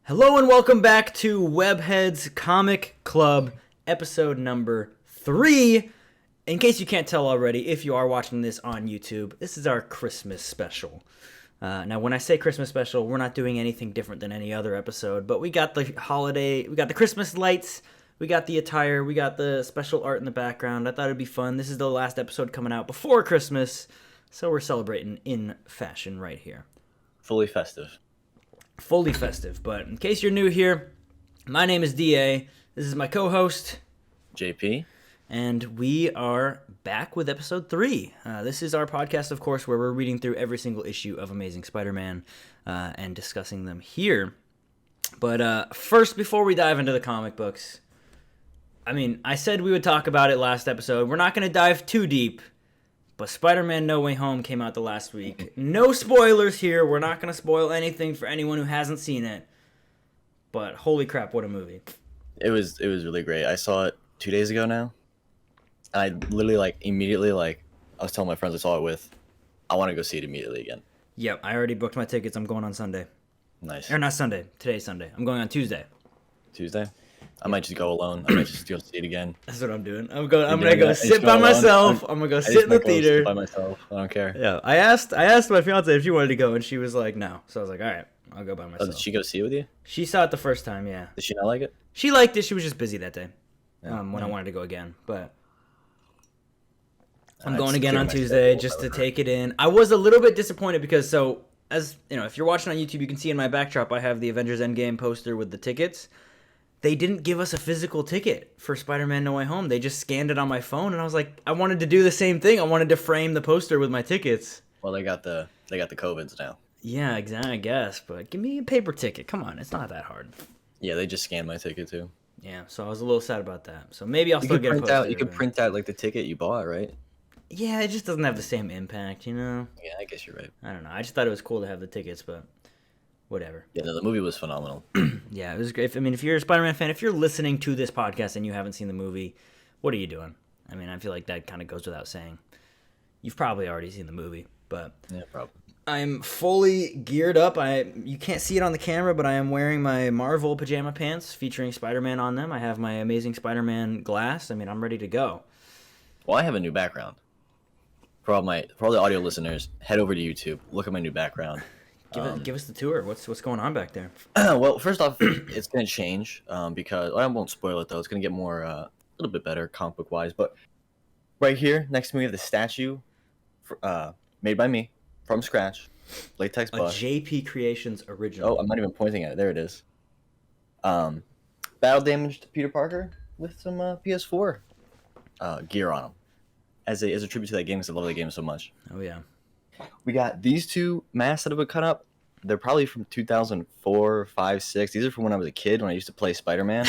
Hello and welcome back to Webheads Comic Club, episode number 3. In case you can't tell already, if you are watching this on YouTube, this is our Christmas special. Now, when I say Christmas special, we're not doing anything different than any other episode, but we got the holiday, we got the Christmas lights, we got the attire, we got the special art in the background. I thought it'd be fun. This is the last episode coming out before Christmas, so we're celebrating in fashion right here. Fully festive. Fully festive, but in case you're new here, my name is DA. This is my co-host, JP. And we are back with episode 3. This is our podcast, of course, where we're reading through every single issue of Amazing Spider-Man and discussing them here. But first, before we dive into the comic books, I said we would talk about it last episode. We're not going to dive too deep, but Spider-Man No Way Home came out the last week. No spoilers here. We're not going to spoil anything for anyone who hasn't seen it. But holy crap, what a movie. It was really great. I saw it 2 days ago now. I literally, immediately, I was telling my friends I saw it with, I want to go see it immediately again. Yep, I already booked my tickets. I'm going on Sunday. Nice. Or not Sunday. Today's Sunday. I'm going on Tuesday. Tuesday? I might just go alone. I might just go see it again. That's what I'm doing. I'm gonna go sit by myself. I'm gonna go sit in the theater. Sit by myself. I don't care. Yeah, I asked my fiance if she wanted to go, and she was like, no. So I was like, all right, I'll go by myself. Oh, did she go see it with you? She saw it the first time, yeah. Did she not like it? She liked it. She was just busy that day when I yeah. wanted to go again. But I'm going again on Tuesday just to take it in. I was a little bit disappointed because, as you know, if you're watching on YouTube, you can see in my backdrop I have the Avengers Endgame poster with the tickets. They didn't give us a physical ticket for Spider-Man No Way Home. They just scanned it on my phone, and I was like, I wanted to do the same thing. I wanted to frame the poster with my tickets. Well, they got the COVIDs now. Yeah, exactly, I guess. But give me a paper ticket. Come on, it's not that hard. Yeah, they just scanned my ticket too. Yeah, so I was a little sad about that. So maybe I'll still get a poster. You could print out the ticket you bought, right? Yeah, it just doesn't have the same impact, you know? Yeah, I guess you're right. I don't know. I just thought it was cool to have the tickets, but whatever. Yeah, no, the movie was phenomenal. Yeah, it was great. If you're a Spider-Man fan, if you're listening to this podcast and you haven't seen the movie, what are you doing? I feel like that kind of goes without saying. You've probably already seen the movie, but Yeah, probably. I'm fully geared up. You can't see it on the camera, but I am wearing my Marvel pajama pants featuring Spider-Man on them. I have my Amazing Spider-Man glass. I'm ready to go. Well, I have a new background. For all the audio listeners, head over to YouTube. Look at my new background. Give us the tour. What's going on back there? Well, first off, it's going to change because I won't spoil it though. It's going to get more a little bit better comic book wise. But right here next to me, we have the statue made by me from scratch, latex A bust. JP Creations original. Oh, I'm not even pointing at it. There it is. Battle damaged Peter Parker with some PS4 gear on him as a tribute to that game because I love that game so much. Oh yeah. We got these two masks that have been cut up. They're probably from 2004, 5, 6. These are from when I was a kid, when I used to play Spider-Man.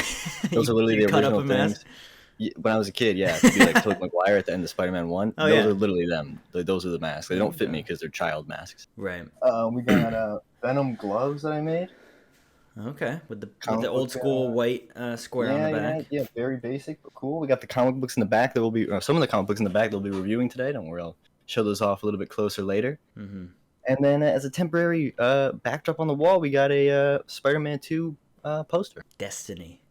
Those are literally the original things. When I was a kid, yeah. To be like Tobey Maguire at the end of Spider-Man 1. Oh, those are literally them. Those are the masks. They don't fit me because they're child masks. Right. We got Venom Gloves that I made. Okay. With the old school white square on the back. Yeah, very basic but cool. We got the comic books in the back. There will be some of the comic books in the back they'll be reviewing today. Don't worry, I'll show those off a little bit closer later. Mm-hmm. And then as a temporary backdrop on the wall, we got a Spider-Man 2 poster. Destiny.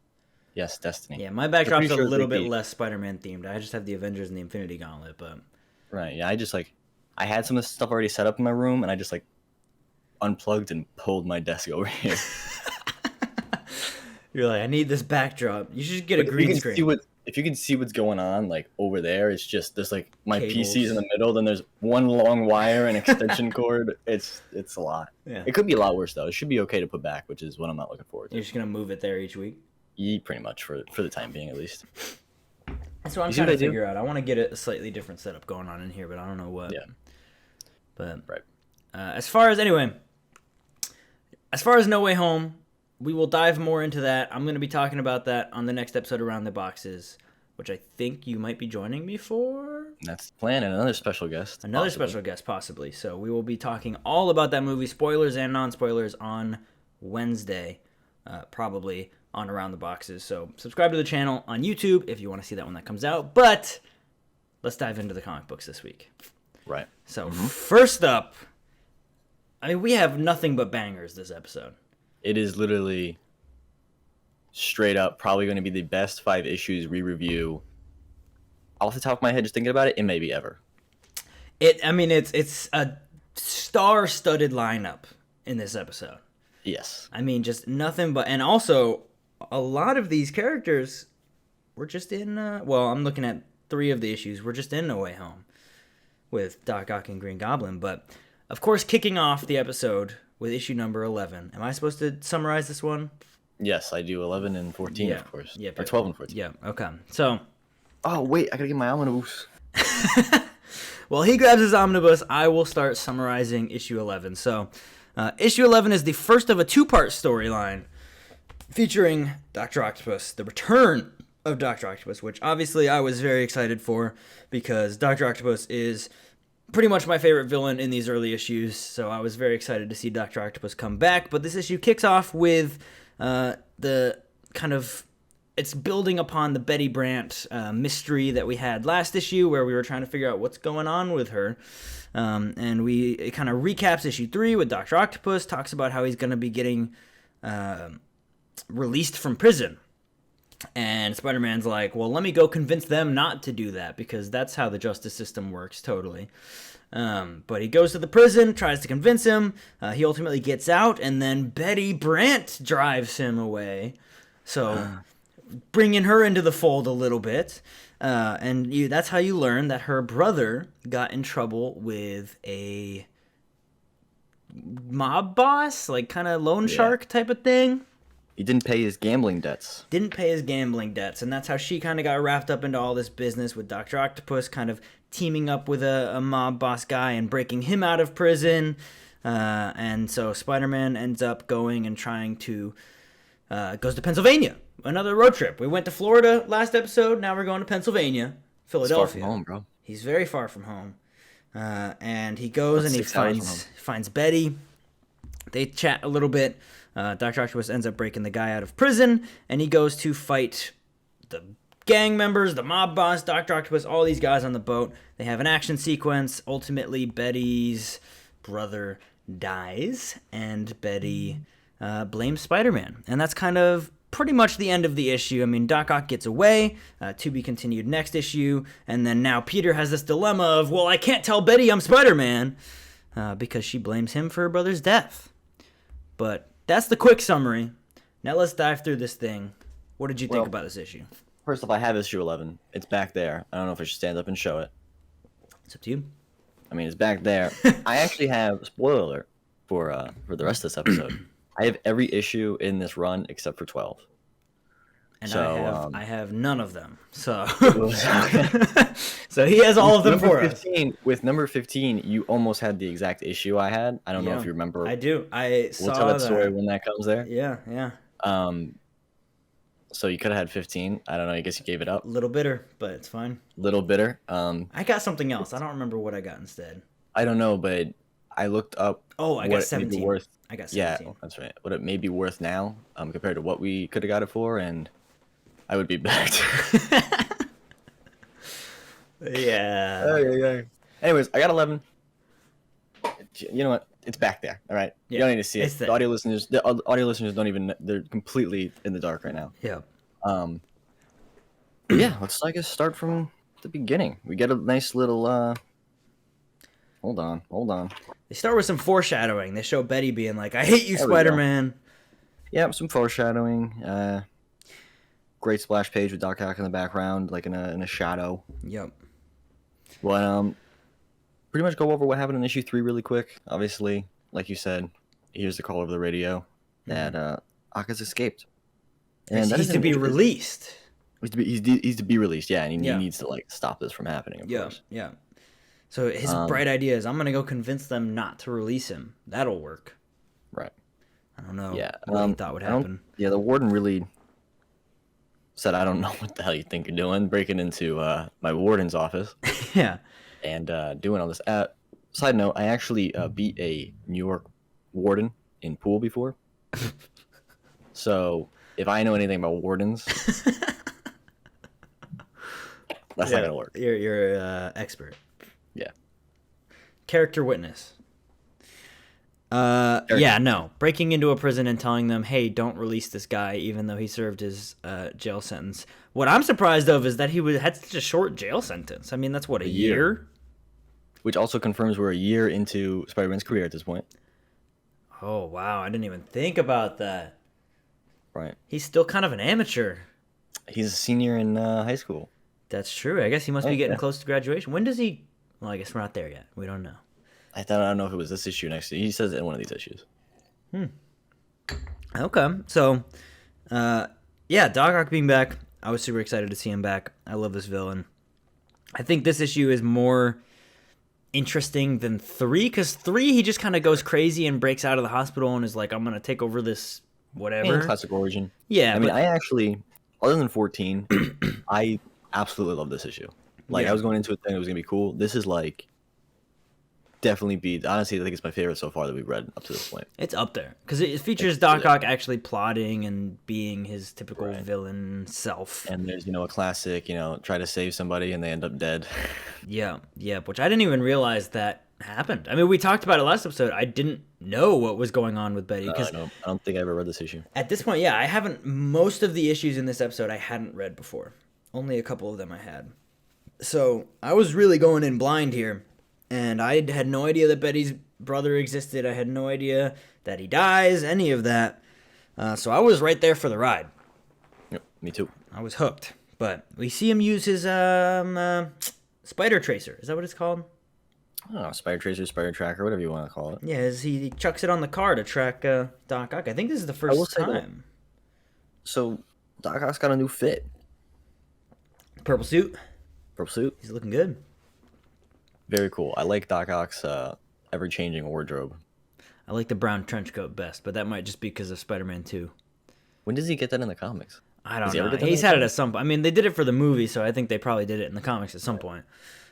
Yes, Destiny. Yeah, my backdrop's sure a little bit repeat. less Spider-Man themed. I just have the Avengers and the Infinity Gauntlet, but Right, yeah, I had some of this stuff already set up in my room, and I just unplugged and pulled my desk over here. You're like, I need this backdrop. You should get a green screen. If you can see what's going on, over there, it's just there's my Cables. PC's in the middle, then there's one long wire and extension cord. It's a lot. Yeah. It could be a lot worse though. It should be okay to put back, which is what I'm not looking forward to. You're just gonna move it there each week. Yeah, pretty much for the time being at least. That's what I'm trying to figure out. I want to get a slightly different setup going on in here, but I don't know what. Yeah. But right. As far as No Way Home, we will dive more into that. I'm going to be talking about that on the next episode Around the Boxes, which I think you might be joining me for. That's the plan, and another special guest. Special guest, possibly. So we will be talking all about that movie, spoilers and non-spoilers, on Wednesday, probably on Around the Boxes. So subscribe to the channel on YouTube if you want to see that when that comes out. But let's dive into the comic books this week. Right. So first up, we have nothing but bangers this episode. It is literally straight up probably going to be the best 5 issues we review. Off the top of my head, just thinking about it, it may be ever. It's a star-studded lineup in this episode. Yes. I mean, just nothing but... And also, a lot of these characters were just in... I'm looking at 3 of the issues. We're just in No Way Home with Doc Ock and Green Goblin. But, of course, kicking off the episode with issue number 11. Am I supposed to summarize this one? Yes, I do 11 and 14, yeah. of course. Yeah, or 12 and 14. Yeah, okay. So... Oh, wait, I gotta get my omnibus. Well, he grabs his omnibus. I will start summarizing issue 11. So, issue 11 is the first of a 2-part storyline featuring Doctor Octopus, the return of Doctor Octopus, which obviously I was very excited for because Doctor Octopus is pretty much my favorite villain in these early issues, so I was very excited to see Doctor Octopus come back. But this issue kicks off with the kind of... It's building upon the Betty Brant mystery that we had last issue where we were trying to figure out what's going on with her. And it kind of recaps issue 3 with Dr. Octopus, talks about how he's going to be getting released from prison. And Spider-Man's like, well, let me go convince them not to do that because that's how the justice system works totally. But he goes to the prison, tries to convince him. He ultimately gets out, and then Betty Brant drives him away. So... bringing her into the fold a little bit, and that's how you learn that her brother got in trouble with a mob boss, like kind of loan shark type of thing. He didn't pay his gambling debts. And that's how she kind of got wrapped up into all this business with Dr. Octopus kind of teaming up with a mob boss guy and breaking him out of prison. And so Spider-Man ends up going and trying to... goes to Pennsylvania. Another road trip. We went to Florida last episode. Now we're going to Pennsylvania, Philadelphia. He's far from home, bro. He's very far from home. And he goes and he finds Betty. They chat a little bit. Dr. Octopus ends up breaking the guy out of prison, and he goes to fight the gang members, the mob boss, Dr. Octopus, all these guys on the boat. They have an action sequence. Ultimately, Betty's brother dies, and Betty blames Spider-Man. And that's kind of pretty much the end of the issue. I mean, Doc Ock gets away, to be continued next issue, and then now Peter has this dilemma of, well, I can't tell Betty I'm Spider-Man, because she blames him for her brother's death. But that's the quick summary. Now let's dive through this thing. What did you think about this issue? First off, I have issue 11. It's back there. I don't know if I should stand up and show it. It's up to you. I mean, it's back there. I actually have, spoiler alert, for the rest of this episode. I have every issue in this run except for 12. And so, I have none of them. So so he has all of them for us. With number 15, you almost had the exact issue I had. I don't know if you remember. I do. We'll tell that story when that comes there. Yeah. So you could have had 15. I don't know. I guess you gave it up. A little bitter, but it's fine. Little bitter. I got something else. I don't remember what I got instead. I don't know, but I looked up. Oh, I got 17. I got 17. Yeah, that's right. What it may be worth now, compared to what we could have got it for, and I would be backed. Yeah. Oh. Anyways, I got 11. You know what? It's back there. All right. Yeah, you don't need to see it. The audio listeners don't even. They're completely in the dark right now. Yeah. Yeah. Let's start from the beginning. We get a nice little. Hold on. They start with some foreshadowing. They show Betty being like, "I hate you, Spider-Man." Yeah, some foreshadowing. Great splash page with Doc Ock in the background, like in a shadow. Yep. Well, pretty much go over what happened in issue 3 really quick. Obviously, like you said, here's the call over the radio that Ock has escaped. And he's to be released. He's to be released, yeah, and he needs to stop this from happening, of course. Yeah. So his bright idea is, I'm going to go convince them not to release him. That'll work. Right. I don't know what he thought would happen. Yeah, the warden really said, I don't know what the hell you think you're doing, breaking into my warden's office. Yeah. And doing all this. Side note, I actually beat a New York warden in pool before. So if I know anything about wardens, that's not going to work. You're expert. Yeah. Character witness. Yeah, no. Breaking into a prison and telling them, hey, don't release this guy, even though he served his jail sentence. What I'm surprised of is that he had such a short jail sentence. I mean, that's what, a year? Which also confirms we're a year into Spider-Man's career at this point. Oh, wow. I didn't even think about that. Right. He's still kind of an amateur. He's a senior in high school. That's true. I guess he must be getting close to graduation. When does he... Well, I guess we're not there yet. We don't know. I don't know if it was this issue next. He says it in one of these issues. Okay. So, yeah, Doc Ock being back. I was super excited to see him back. I love this villain. I think this issue is more interesting than 3, because 3, he just kind of goes crazy and breaks out of the hospital and is like, I'm going to take over this whatever. And classic origin. Yeah. I mean, I actually, other than 14, I absolutely love this issue. Like, I was going into it thinking it was going to be cool. This is like... definitely be, honestly, I think it's my favorite so far that we've read up to this point. It's up there because it features Doc Ock actually plotting and being his typical villain self. And there's, a classic, try to save somebody and they end up dead. Yeah, which I didn't even realize that happened. I mean, we talked about it last episode. I didn't know what was going on with Betty. I don't think I ever read this issue. At this point, I haven't, most of the issues in this episode I hadn't read before. Only a couple of them I had. So I was really going in blind here. And I had no idea that Betty's brother existed. I had no idea that he dies, any of that. So I was right there for the ride. Yep, me too. I was hooked. But we see him use his spider tracer. Is that what it's called? I don't know, spider tracer, spider tracker, whatever you want to call it. Yeah, he chucks it on the car to track Doc Ock. I think this is the first time. So Doc Ock's got a new fit. Purple suit. He's looking good. Very cool. I like Doc Ock's ever-changing wardrobe. I like the brown trench coat best, but that might just be because of Spider-Man 2. When does he get that in the comics? I don't know. He's had it at some point. I mean, they did it for the movie, so I think they probably did it in the comics at some point.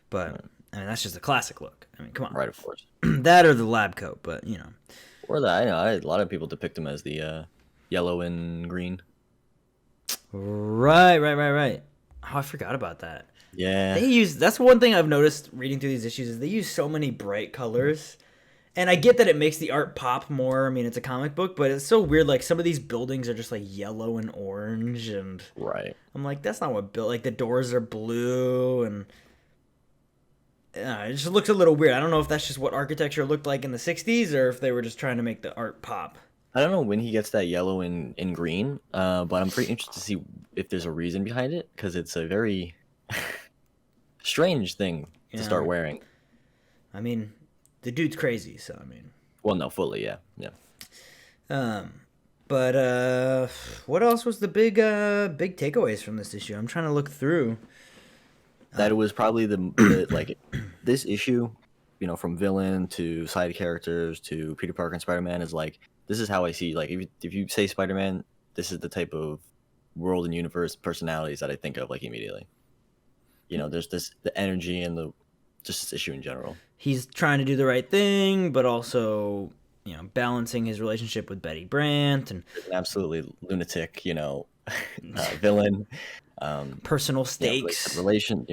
But, I mean, that's just a classic look. I mean, come on. Right, of course. That or the lab coat, but, Or a lot of people depict him as the yellow and green. Right. Oh, I forgot about that. Yeah. That's one thing I've noticed reading through these issues is they use so many bright colors. And I get that it makes the art pop more. I mean, it's a comic book, but it's so weird. Like, some of these buildings are just, like, yellow and orange. And right. I'm like, that's not what like, the doors are blue. And it just looks a little weird. I don't know if that's just what architecture looked like in the 60s or if they were just trying to make the art pop. I don't know when he gets that yellow and green, but I'm pretty interested to see if there's a reason behind it, because it's a very strange thing to start wearing. I mean, the dude's crazy, so I mean. Well, no, fully, yeah. But what else was the big takeaways from this issue? I'm trying to look through. That it was probably like this issue, from villain to side characters to Peter Parker and Spider-Man is like, this is how I see, like, if you say Spider-Man, this is the type of world and universe personalities that I think of, like, immediately. There's the energy and just this issue in general. He's trying to do the right thing, but also, balancing his relationship with Betty Brant and an absolutely lunatic, villain. Personal stakes.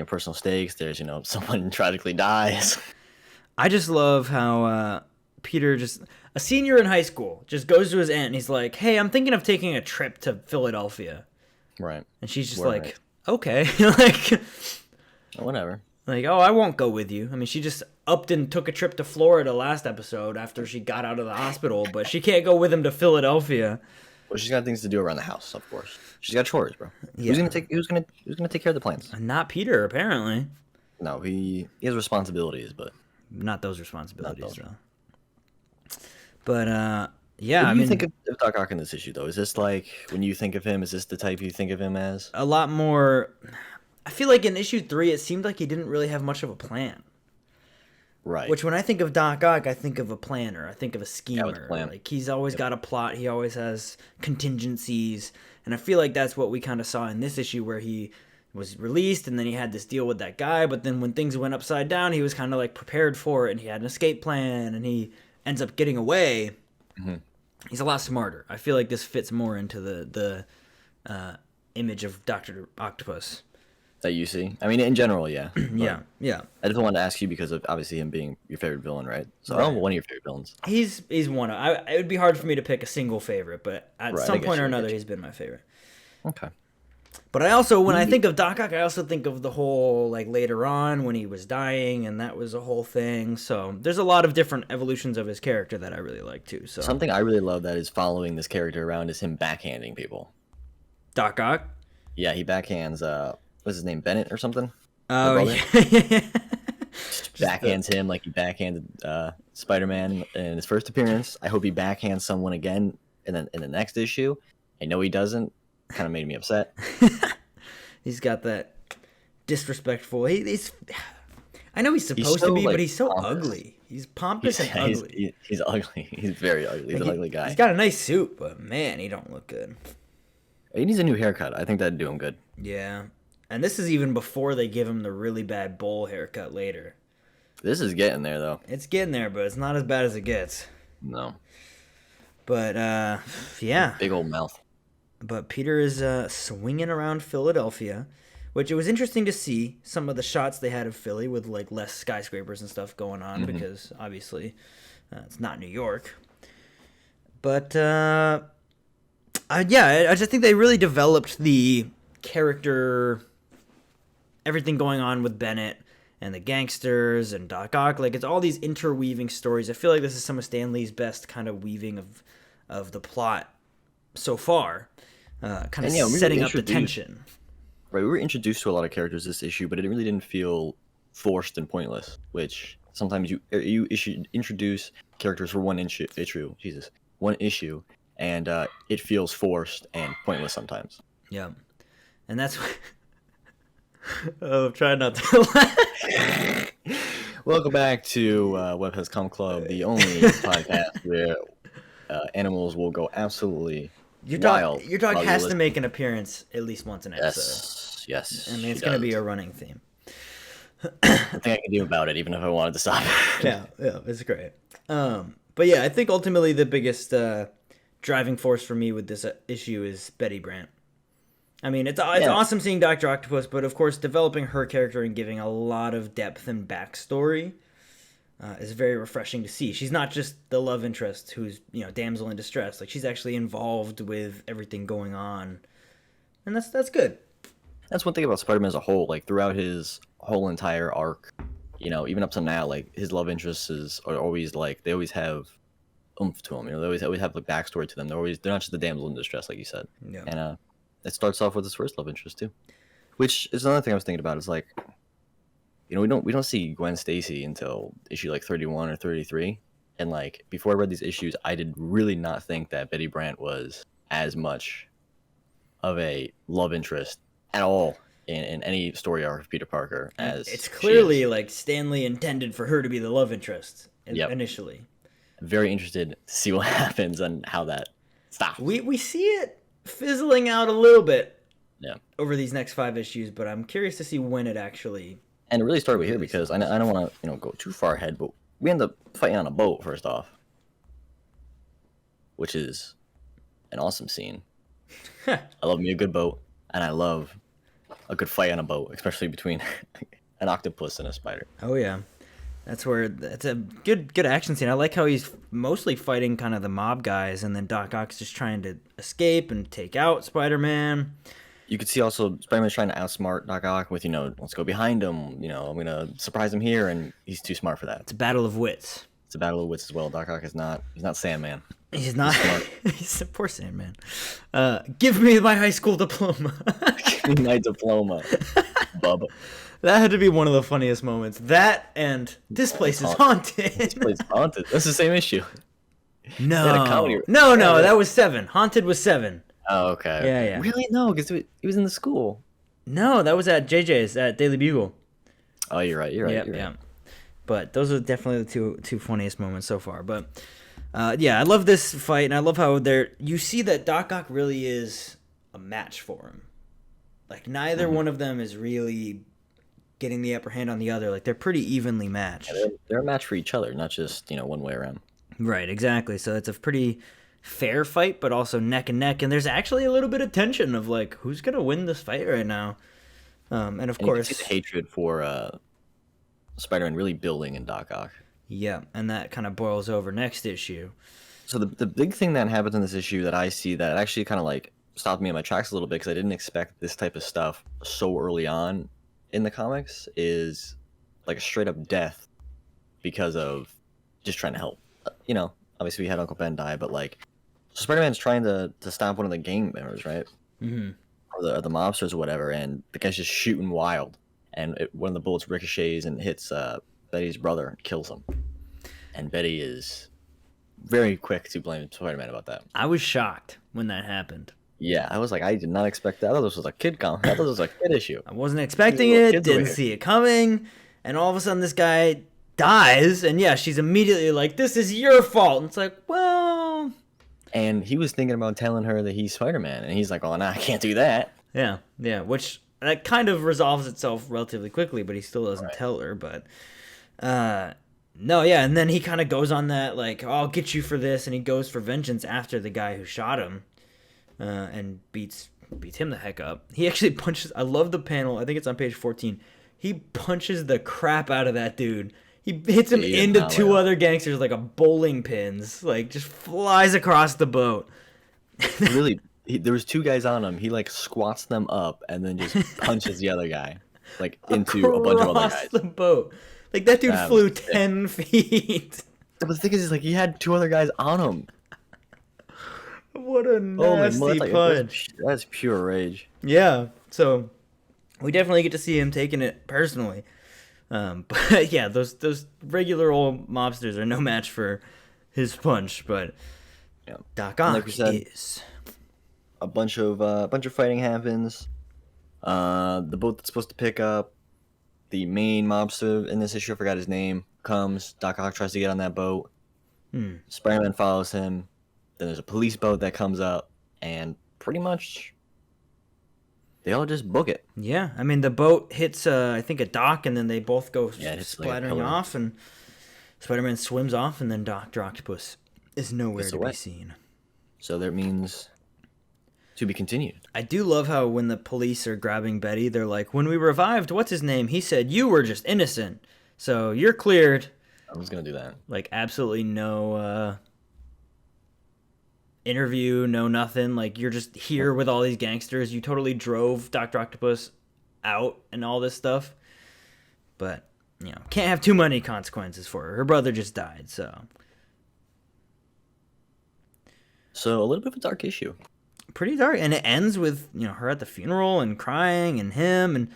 Personal stakes. There's, someone tragically dies. I just love how Peter, just a senior in high school, just goes to his aunt and he's like, hey, I'm thinking of taking a trip to Philadelphia. Right. And she's just like, okay. Like, whatever. Like, oh, I won't go with you. I mean, she just upped and took a trip to Florida last episode after she got out of the hospital, but she can't go with him to Philadelphia. Well, she's got things to do around the house, of course. She's got chores, bro. Yeah. Who's gonna take care of the plants? Not Peter, apparently. No, he has responsibilities, but not those responsibilities, though. But yeah, what do you think of Doc Ock in this issue, though? Is this like, when you think of him, is this the type you think of him as? A lot more. I feel like in issue 3, it seemed like he didn't really have much of a plan. Right. Which, when I think of Doc Ock, I think of a planner. I think of a schemer. Yeah, like, he's always got a plot. He always has contingencies. And I feel like that's what we kind of saw in this issue, where he was released and then he had this deal with that guy. But then when things went upside down, he was kind of like prepared for it. And he had an escape plan. And he ends up getting away. Mm-hmm. He's a lot smarter. I feel like this fits more into the image of Doctor Octopus. that you see. I mean, in general, yeah. Yeah, yeah. I just wanted to ask you because of obviously him being your favorite villain, right? So I Right. don't know one of your favorite villains. He's one of. It would be hard for me to pick a single favorite, but at Right, I some get point you, or I get another, you. he's been my favorite. Okay. But I also, when I think of Doc Ock, I also think of the whole, like, later on when he was dying, and that was a whole thing. So there's a lot of different evolutions of his character that I really like, too. So Something I really love that is following this character around is him backhanding people. Doc Ock? Yeah, he backhands, what's his name, Bennett or something? Oh, brother? yeah. Backhands him like he backhanded Spider-Man in his first appearance. I hope he backhands someone again in the next issue. I know he doesn't. Kind of made me upset. He's got that disrespectful. He's. I know he's supposed so, to be, like, but he's so pompous. ugly. He's pompous and ugly. He's ugly. He's very ugly. He's an ugly guy. He's got a nice suit, but man, he don't look good. He needs a new haircut. I think that'd do him good. Yeah, and this is even before they give him the really bad bowl haircut later. This is getting there, though. It's getting there, but it's not as bad as it gets. No. But yeah. Big old mouth. But Peter is swinging around Philadelphia, which it was interesting to see some of the shots they had of Philly with like less skyscrapers and stuff going on because obviously it's not New York. But yeah, I just think they really developed the character, everything going on with Bennett and the gangsters and Doc Ock. Like, it's all these interweaving stories. I feel like this is some of Stan Lee's best kind of weaving of the plot so far. Kind of setting up the tension. Right, we were introduced to a lot of characters this issue, but it really didn't feel forced and pointless. Which sometimes you introduce characters for one issue, and it feels forced and pointless sometimes. Yeah, and that's. Oh, I'm trying not to laugh. Welcome back to Webheads Comic Club, the only podcast where animals will go absolutely. Your dog has to make an appearance at least once an episode. Yes. I mean, it's going to be a running theme. Nothing I can do about it, even if I wanted to stop. yeah, it's great. But yeah, I think ultimately the biggest driving force for me with this issue is Betty Brant. I mean, it's awesome seeing Doctor Octopus, but of course, developing her character and giving a lot of depth and backstory is very refreshing to see. She's not just the love interest who's, damsel in distress. Like, she's actually involved with everything going on, and that's good. That's one thing about Spider-Man as a whole. Like, throughout his whole entire arc, even up to now, like, his love interests are always like they always have oomph to them. They always have like backstory to them. They're not just the damsel in distress, like you said. Yeah. And it starts off with his first love interest too, which is another thing I was thinking about. Is like, we don't see Gwen Stacy until issue like 31 or 33, and like before I read these issues, I did really not think that Betty Brant was as much of a love interest at all in any story arc of Peter Parker as it's clearly like Stan Lee intended for her to be the love interest initially. Very interested to see what happens and how that stops. We see it fizzling out a little bit over these next 5 issues, but I'm curious to see when it actually. And it really started with here because I don't want to go too far ahead, but we end up fighting on a boat first off, which is an awesome scene. I love me a good boat, and I love a good fight on a boat, especially between an octopus and a spider. Oh yeah, that's a good action scene. I like how he's mostly fighting kind of the mob guys, and then Doc Ock's just trying to escape and take out Spider-Man. You could see also Spider-Man's trying to outsmart Doc Ock with, let's go behind him. I'm going to surprise him here, and he's too smart for that. It's a battle of wits. It's a battle of wits as well. Doc Ock he's not Sandman. He's not. He's a poor Sandman. Give me my high school diploma. Give me my diploma, bub. That had to be one of the funniest moments. That and this place is haunted. This place is haunted. That's the same issue. No, that was 7. Haunted was 7. Oh, okay. Yeah. Really? No, because he was in the school. No, that was at JJ's at Daily Bugle. Oh, you're right. Yeah. But those are definitely the two funniest moments so far. But I love this fight, and I love how you see that Doc Ock really is a match for him. Like, neither one of them is really getting the upper hand on the other. Like, they're pretty evenly matched. Yeah, they're a match for each other, not just one way around. Right, exactly. So it's a pretty fair fight, but also neck and neck. And there's actually a little bit of tension of like, who's gonna win this fight right now? And of And you can course, see the hatred for Spider-Man really building in Doc Ock. yeah, and that kind of boils over next issue. So the big thing that happens in this issue that I see that actually kind of like stopped me in my tracks a little bit because I didn't expect this type of stuff so early on in the comics is like a straight up death because of just trying to help. You know, obviously we had Uncle Ben die, but like, so Spider-Man's trying to stop one of the gang members, right? Mm-hmm. Or the mobsters or whatever, and the guy's just shooting wild, and one of the bullets ricochets and hits Betty's brother and kills him. And Betty is very quick to blame Spider-Man about that. I was shocked when that happened. Yeah, I was like, I did not expect that. I thought this was a kid comic. I thought this was a kid issue. I wasn't expecting it, didn't see it coming, and all of a sudden this guy dies, and yeah, she's immediately like, this is your fault. And it's like, well... And he was thinking about telling her that he's Spider-Man, and he's like, oh, no, I can't do that. Yeah, which that kind of resolves itself relatively quickly, but he still doesn't tell her, but... No, yeah, and then he kind of goes on that, like, oh, I'll get you for this, and he goes for vengeance after the guy who shot him, and beats him the heck up. He actually punches, I love the panel, I think it's on page 14, he punches the crap out of that dude. He hits him into two other gangsters like a bowling pins, like, just flies across the boat. Really, there was two guys on him, he, like, squats them up, and then just punches the other guy, like, into a bunch of other guys. Across the boat. Like, that dude flew 10 feet. But the thing is, like, he had two other guys on him. What a nasty punch. That's pure rage. Yeah, so we definitely get to see him taking it personally. But, yeah, those regular old mobsters are no match for his punch. But yeah. Doc Ock like said, is... A bunch of fighting happens. The boat that's supposed to pick up the main mobster in this issue, I forgot his name, comes. Doc Ock tries to get on that boat. Spider-Man follows him. Then there's a police boat that comes up, and pretty much they all just book it. Yeah, I mean, the boat hits, I think, a dock, and then they both go splattering off, and Spider-Man swims off, and then Doctor Octopus is nowhere to be seen. So that means... to be continued. I do love how when the police are grabbing Betty, they're like, when we revived, what's his name? He said, you were just innocent. So you're cleared. I was going to do that. Like, absolutely no interview, no nothing. Like, you're just here with all these gangsters. You totally drove Dr. Octopus out and all this stuff. But, you know, can't have too many consequences for her. Her brother just died, so. So, a little bit of a dark issue. Pretty dark, and it ends with, you know, her at the funeral and crying, and him, and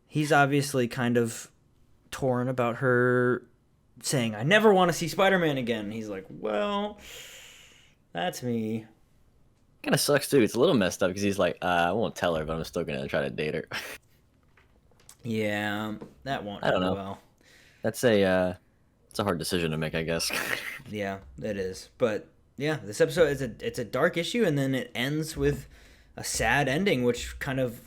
he's obviously kind of torn about her saying, I never want to see Spider-Man again. And he's like, well, that's me. Kind of sucks too. It's a little messed up because he's like, I won't tell her, but I'm still gonna try to date her. Yeah, that won't. I don't know. Well, that's a hard decision to make, I guess. Yeah, it is, but. Yeah, this episode it's a dark issue, and then it ends with a sad ending, which kind of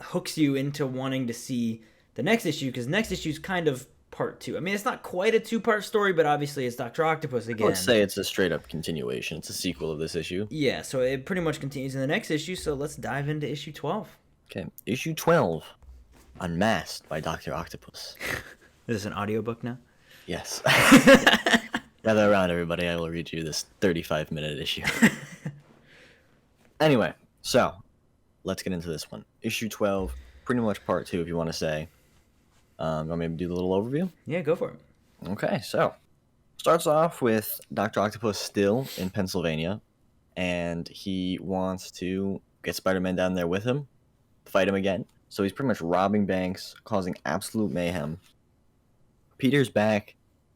hooks you into wanting to see the next issue, because next issue is kind of part 2. I mean, it's not quite a 2-part story, but obviously it's Doctor Octopus again. I would say it's a straight up continuation. It's a sequel of this issue. Yeah, so it pretty much continues in the next issue. So let's dive into issue 12. Okay, issue 12, Unmasked by Doctor Octopus. Is this an audiobook now? Yes. Gather around, everybody. I will read you this 35-minute issue. Anyway, so let's get into this one. Issue 12, pretty much part 2, if you want to say. You want me to do the little overview? Yeah, go for it. Okay, so starts off with Dr. Octopus still in Pennsylvania, and he wants to get Spider-Man down there with him, fight him again. So he's pretty much robbing banks, causing absolute mayhem. Peter's back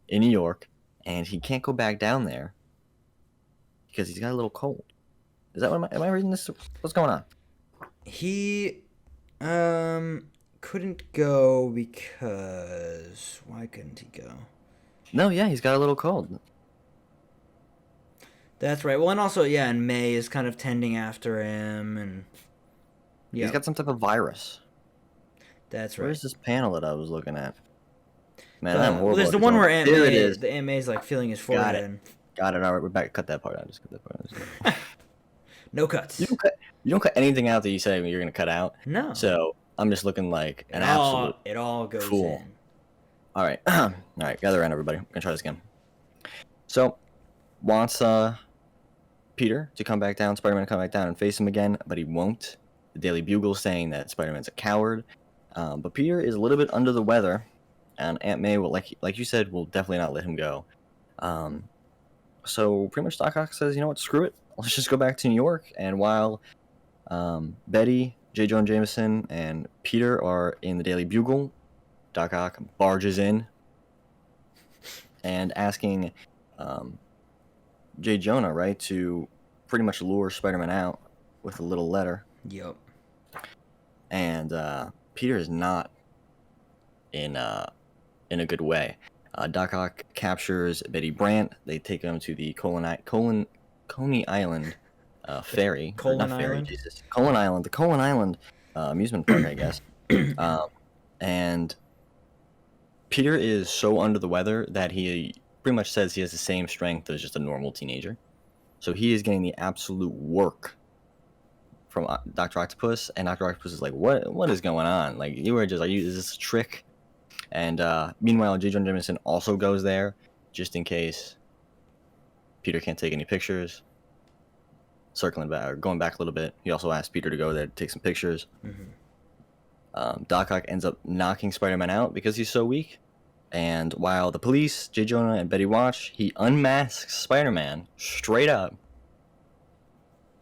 in New York, and he can't go back down there because he's got a little cold. Is that what am I reading this? What's going on? He couldn't go because why couldn't he go? No, yeah, he's got a little cold. That's right. Well, and also, yeah, and May is kind of tending after him, and yeah, he's got some type of virus. That's right. Where's this panel that I was looking at? Man, I'm horrible. Well, there's the one where Aunt May, it is. The Aunt May's like feeling his forehead. Got it. All right, we're back. Cut that part out. Just cut that part out. No cuts. You don't cut anything out that you say you're going to cut out. No. So I'm just looking like an It all goes fool. in. All right. All right, gather around, everybody. We're going to try this again. So, wants Peter to come back down, Spider-Man to come back down and face him again, but he won't. The Daily Bugle saying that Spider-Man's a coward. But Peter is a little bit under the weather, and Aunt May will, like you said, will definitely not let him go. So pretty much Doc Ock says, you know what, screw it. Let's just go back to New York. And while Betty, J. Jonah Jameson, and Peter are in the Daily Bugle, Doc Ock barges in and asking J. Jonah, right, to pretty much lure Spider-Man out with a little letter. Yep. And Peter is not in a good way. Doc Ock captures Betty Brant. They take him to the Coney Island ferry. Colon Island? Jesus. Colon Island. The Colon Island amusement park, I guess. And Peter is so under the weather that he pretty much says he has the same strength as just a normal teenager. So he is getting the absolute work from Doctor Octopus, and Doctor Octopus is like, "What is going on? Like, is this a trick?" And meanwhile, J. Jonah Jameson also goes there just in case Peter can't take any pictures. Circling back, or going back a little bit, he also asked Peter to go there to take some pictures. Mm-hmm. Doc Ock ends up knocking Spider-Man out because he's so weak. And while the police, J. Jonah and Betty watch, he unmasks Spider-Man straight up.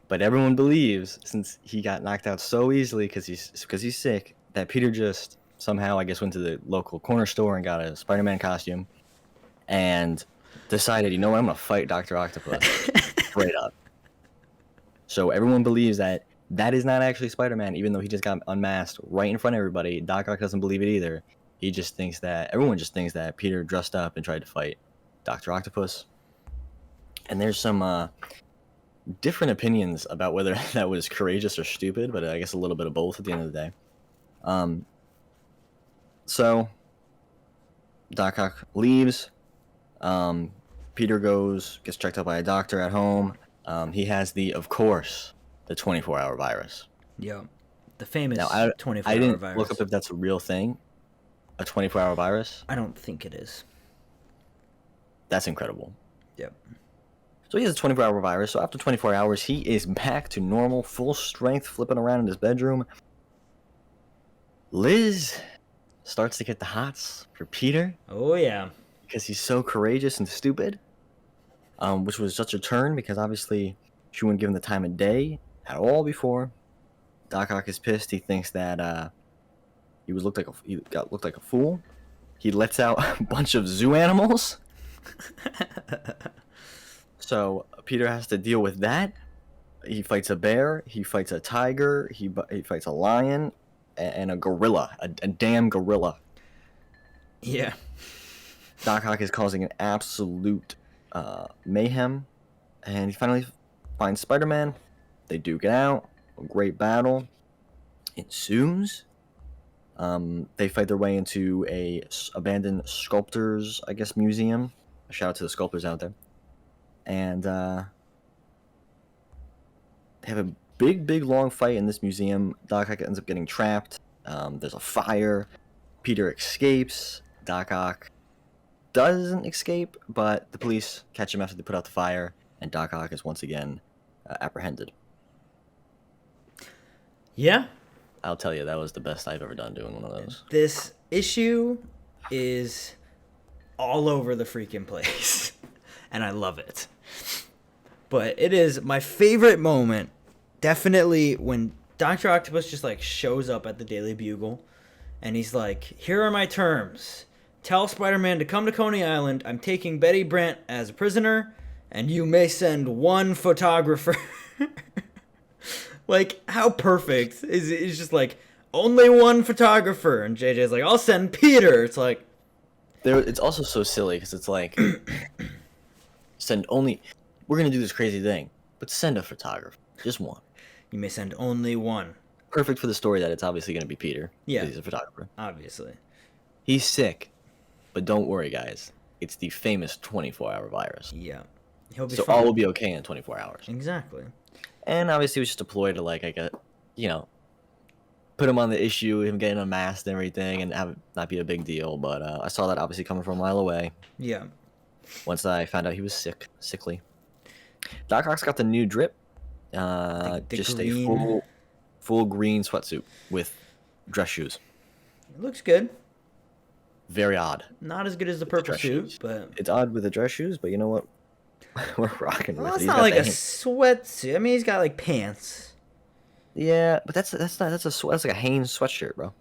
But everyone believes, since he got knocked out so easily because he's sick, that Peter just somehow, I guess, went to the local corner store and got a Spider-Man costume and decided, you know what, I'm going to fight Dr. Octopus straight up. So everyone believes that is not actually Spider-Man, even though he just got unmasked right in front of everybody. Doc Ock doesn't believe it either. Everyone just thinks that Peter dressed up and tried to fight Dr. Octopus. And there's some different opinions about whether that was courageous or stupid, but I guess a little bit of both at the end of the day. So Doc Ock leaves. Peter gets checked out by a doctor at home. He has the 24-hour virus. Yeah, the famous 24-hour virus. I didn't look up if that's a real thing. A 24-hour virus? I don't think it is. That's incredible. Yep. So he has a 24-hour virus. So after 24 hours, he is back to normal, full strength, flipping around in his bedroom. Liz starts to get the hots for Peter. Oh, yeah. Because he's so courageous and stupid. Which was such a turn because obviously she wouldn't give him the time of day at all before. Doc Ock is pissed. He thinks that he looked like a fool. He lets out a bunch of zoo animals. So Peter has to deal with that. He fights a bear. He fights a tiger. He fights a lion and a gorilla. A damn gorilla. Yeah. Doc Ock is causing an absolute mayhem, and he finally finds Spider-Man. They duke it out. A great battle ensues. They fight their way into a abandoned sculptor's, I guess, museum. A shout out to the sculptors out there. And they have a big, long fight in this museum. Doc Ock ends up getting trapped. There's a fire. Peter escapes. Doc Ock doesn't escape, but the police catch him after they put out the fire, and Doc Ock is once again apprehended. Yeah. I'll tell you, that was the best I've ever done doing one of those. This issue is all over the freaking place, and I love it. But it is my favorite moment, definitely, when Doctor Octopus just, like, shows up at the Daily Bugle, and he's like, here are my terms. Tell Spider-Man to come to Coney Island. I'm taking Betty Brant as a prisoner, and you may send one photographer. Like, how perfect is it? It's just like, only one photographer. And JJ's like, I'll send Peter. It's like... It's also so silly, because it's like, we're going to do this crazy thing, but send a photographer. Just one. You may send only one. Perfect for the story that it's obviously going to be Peter. Yeah. He's a photographer. Obviously. He's sick. But don't worry, guys. It's the famous 24-hour virus. Yeah. He'll be so fine. All will be okay in 24 hours. Exactly. And obviously it was just a ploy to, like, put him on the issue, him getting unmasked and everything, and have it not be a big deal. But I saw that obviously coming from a mile away. Yeah. Once I found out he was sickly. Doc Ock's got the new drip. Just green. A full green sweatsuit with dress shoes. It looks good. Very odd. Not as good as the purple suit, but it's odd with the dress shoes. But you know what? We're rocking with it. It's not like a sweatsuit. I mean, he's got like pants. Yeah, but that's like a Hanes sweatshirt, bro.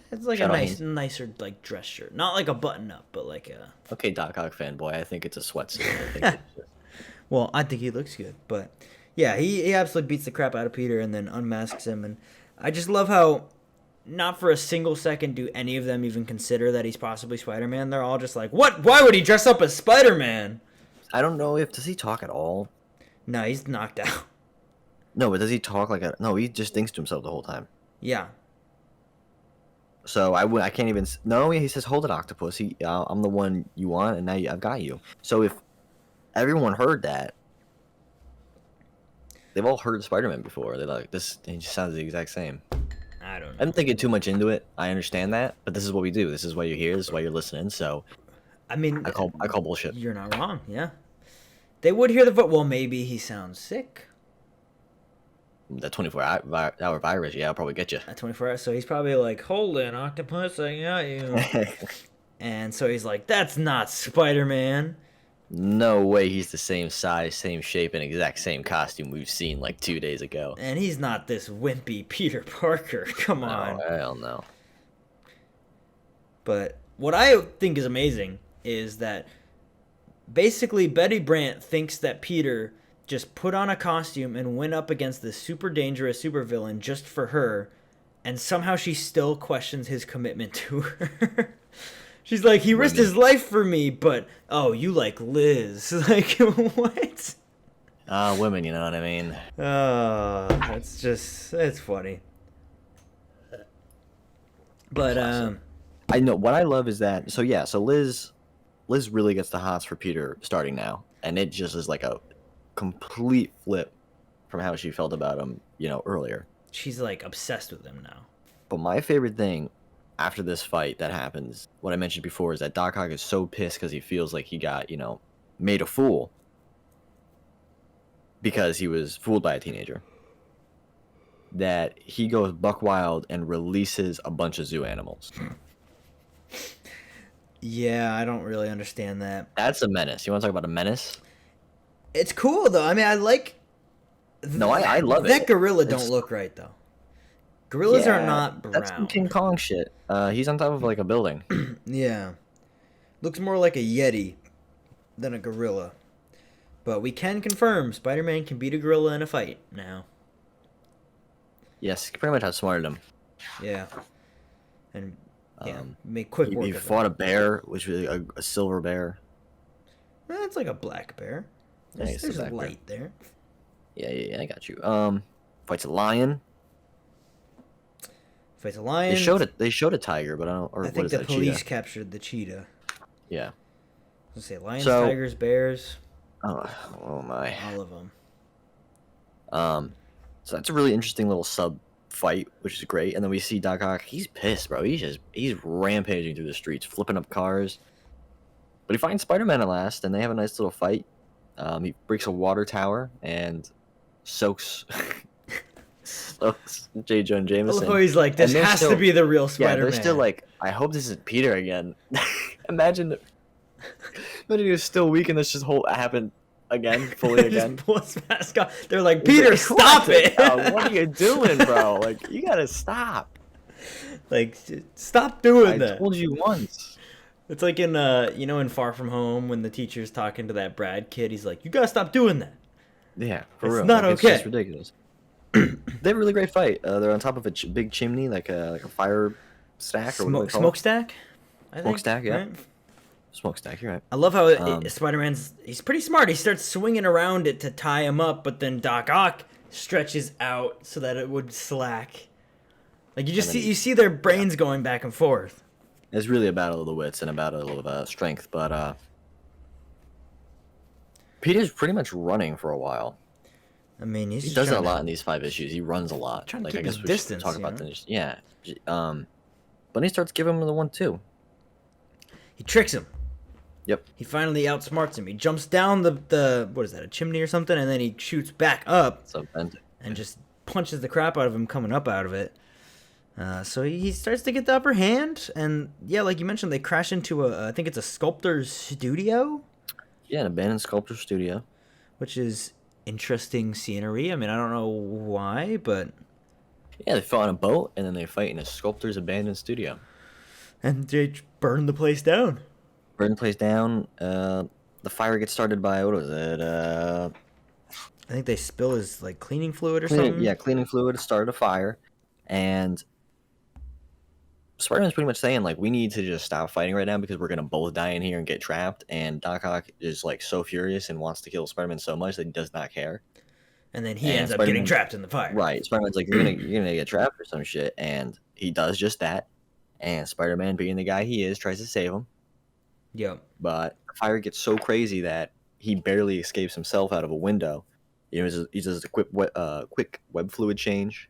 It's like nicer like dress shirt, not like a button up, but like a. Okay, Doc Ock fanboy. I think it's a sweatsuit. Well, I think he looks good, but yeah, he absolutely beats the crap out of Peter and then unmasks him, and I just love how, not for a single second do any of them even consider that he's possibly Spider-Man. They're all just like, what? Why would he dress up as Spider-Man? I don't know does he talk at all? No, he's knocked out. No, but does he talk no, he just thinks to himself the whole time. Yeah. So I can't even, no, he says, hold it, Octopus. I'm the one you want, and now I've got you. So if everyone heard that, they've all heard Spider-Man before. They're like, he just sounds the exact same. I don't know. I'm thinking too much into it. I understand that, but this is what we do. This is why you're here. This is why you're listening. So, I mean, I call bullshit. You're not wrong. Yeah, they would hear the vote. Well, maybe he sounds sick. That 24-hour virus, yeah, I'll probably get you. At 24 hours, so he's probably like, hold it, Octopus, I got you. And so he's like, that's not Spider-Man. No way he's the same size, same shape, and exact same costume we've seen like 2 days ago. And he's not this wimpy Peter Parker. Come on. No, hell no. But what I think is amazing is that basically Betty Brant thinks that Peter just put on a costume and went up against this super dangerous supervillain just for her, and somehow she still questions his commitment to her. She's like, he risked his life for me, but, oh, you like Liz. Like, what? Women, you know what I mean? It's funny. But, I know, what I love is that, so Liz really gets the hots for Peter starting now, and it just is like a complete flip from how she felt about him, earlier. She's, like, obsessed with him now. But my favorite thing after this fight that happens, what I mentioned before, is that Doc Ock is so pissed because he feels like he got, made a fool because he was fooled by a teenager, that he goes buck wild and releases a bunch of zoo animals. Yeah, I don't really understand that. That's a menace. You want to talk about a menace? It's cool, though. I mean, I like... I love it. That gorilla don't look right, though. Gorillas are not brown. That's some King Kong shit. He's on top of like a building. Yeah. Looks more like a Yeti than a gorilla. But we can confirm Spider-Man can beat a gorilla in a fight now. Yes, pretty much outsmarted him. Yeah. And make quick work. He fought a bear, which was a silver bear. It's like a black bear. There's a light there. Yeah, I got you. Fights a lion. Fights a lion. They showed a tiger, but I don't. Or I think what is the that, police cheetah? Captured the cheetah. Yeah. Let's say lions, tigers, bears. Oh my. All of them. So that's a really interesting little sub fight, which is great. And then we see Doc Ock. He's pissed, bro. He's rampaging through the streets, flipping up cars. But he finds Spider-Man at last, and they have a nice little fight. He breaks a water tower and soaks J. Jonah Jameson. I love how he's like, this has to be the real Spider-Man. Yeah, they're still like, I hope this isn't Peter again. Imagine he was still weak and this just happened again, fully again. Pull his mask off. They're like, Peter, stop it! What are you doing, bro? Like, you gotta stop. Like, stop doing that. I told you once. It's like in in Far From Home when the teacher's talking to that Brad kid. He's like, you gotta stop doing that. Yeah, for real. It's not okay. It's just ridiculous. They have a really great fight. They're on top of a big chimney, like a fire stack or what smokestack. Smokestack, yeah. Right? Smokestack, you're right. I love how he's pretty smart. He starts swinging around it to tie him up, but then Doc Ock stretches out so that it would slack. Like you see their brains going back and forth. It's really a battle of the wits and a battle of strength, but Peter's pretty much running for a while. I mean, he's He just does it a trying lot to, in these 5 issues. He runs a lot. trying to Like, keep I his guess we should distance. talk about this. Yeah. But he starts giving him the 1-2. He tricks him. Yep. He finally outsmarts him. He jumps down the what is that, a chimney or something, and then he shoots back up So bent. and just punches the crap out of him coming up out of it. So he starts to get the upper hand, and yeah, like you mentioned, they crash into I think it's a sculptor's studio. Yeah, an abandoned sculpture studio. Which is interesting scenery. I mean, I don't know why, but... Yeah, they fought on a boat, and then they fight in a sculptor's abandoned studio. And they burn the place down. Burn the place down. The fire gets started by, what was it? I think they spill his, like, cleaning fluid or something. Yeah, cleaning fluid started a fire, and Spider-Man's pretty much saying, like, we need to just stop fighting right now because we're going to both die in here and get trapped, and Doc Ock is, like, so furious and wants to kill Spider-Man so much that he does not care. And then he ends up getting trapped in the fire. Right. Spider-Man's like, you're gonna get trapped or some shit, and he does just that. And Spider-Man, being the guy he is, tries to save him. Yep. But the fire gets so crazy that he barely escapes himself out of a window. You know, he does a quick web fluid change.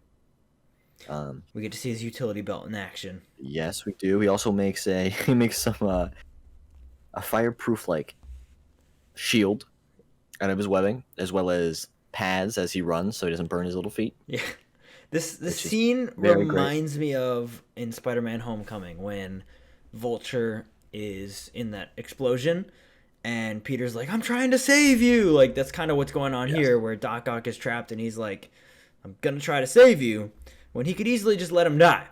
We get to see his utility belt in action. Yes, we do. He also makes some a fireproof like shield out of his webbing, as well as pads as he runs so he doesn't burn his little feet. Yeah. This scene reminds me of in Spider-Man Homecoming when Vulture is in that explosion and Peter's like, I'm trying to save you. Like, that's kind of what's going on here, where Doc Ock is trapped and he's like, I'm going to try to save you, when he could easily just let him die.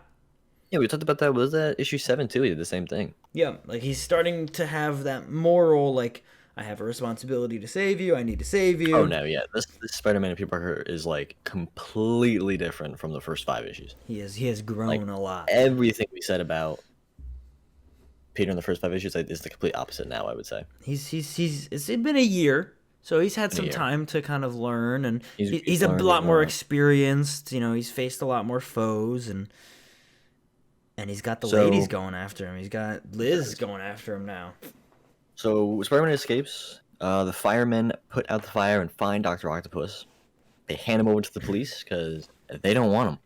Yeah, we talked about that. Was that issue 7 too? He did the same thing. Yeah, like he's starting to have that moral, like, I have a responsibility to save you. I need to save you. Oh no, yeah. This Spider-Man and Peter Parker is like completely different from the first 5 issues. He has grown like, a lot. Everything we said about Peter in the first 5 issues is the complete opposite now, I would say. It's been a year, so he's had some time to kind of learn, and he's a lot more experienced. You know, he's faced a lot more foes, and he's got the ladies going after him. He's got Liz going after him now. So Spider-Man escapes. The firemen put out the fire and find Doctor Octopus. They hand him over to the police because they don't want him.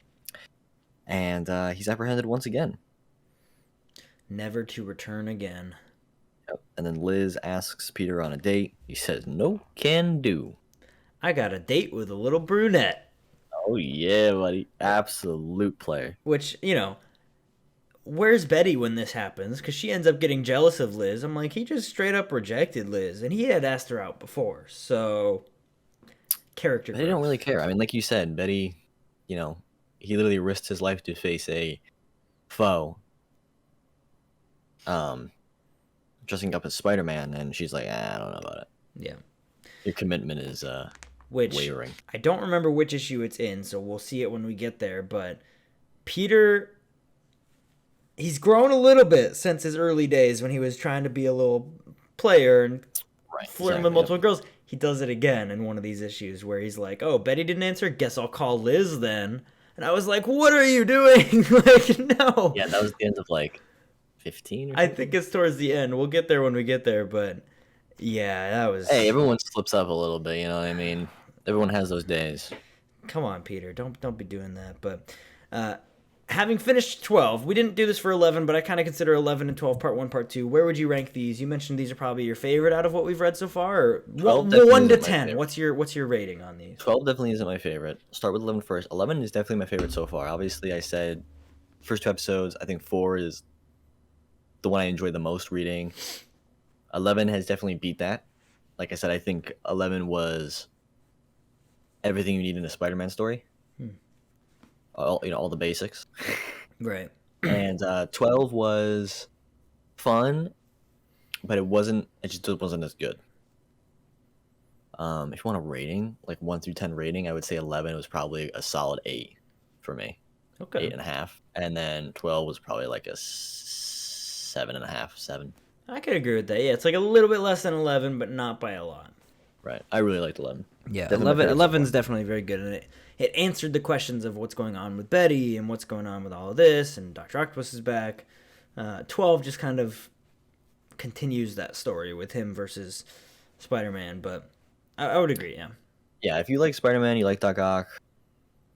And he's apprehended once again. Never to return again. Yep. And then Liz asks Peter on a date. He says, no can do. I got a date with a little brunette. Oh, yeah, buddy. Absolute player. Which, you know, where's Betty when this happens? Because she ends up getting jealous of Liz. I'm like, he just straight up rejected Liz, and he had asked her out before. So, character growth. They don't really care. I mean, like you said, Betty, you know, he literally risked his life to face a foe. Dressing up as Spider-Man, and she's like, I don't know about it. Yeah. Your commitment is wavering. I don't remember which issue it's in, so we'll see it when we get there, but Peter, he's grown a little bit since his early days when he was trying to be a little player and flirting with multiple girls. He does it again in one of these issues where he's like, oh, Betty didn't answer, guess I'll call Liz then. And I was like, what are you doing? Like, no. Yeah, that was the end of like 15 or something? I think it's towards the end. We'll get there when we get there, but yeah, that was... Hey, everyone slips up a little bit, you know what I mean? Everyone has those days. Come on, Peter. Don't be doing that. But having finished 12, we didn't do this for 11, but I kind of consider 11 and 12 part 1, part 2. Where would you rank these? You mentioned these are probably your favorite out of what we've read so far, or 1 to 10. What's your rating on these? 12 definitely isn't my favorite. I'll start with 11 first. 11 is definitely my favorite so far. Obviously, I said first 2 episodes. I think 4 is the one I enjoyed the most reading. 11 has definitely beat that. Like I said, I think 11 was everything you need in a Spider-Man story. All the basics. Right. And 12 was fun, but it just wasn't as good. If you want a rating, like 1 through 10 rating, I would say 11 was probably a solid 8 for me. Okay. 8.5. And then 12 was probably like a 7.5, 7. I could agree with that. Yeah, it's like a little bit less than 11, but not by a lot. Right. I really liked 11. Yeah, 11's definitely very good, and it answered the questions of what's going on with Betty and what's going on with all of this, and Doctor Octopus is back. 12 just kind of continues that story with him versus Spider-Man, but I would agree, yeah. Yeah, if you like Spider-Man, you like Doc Ock,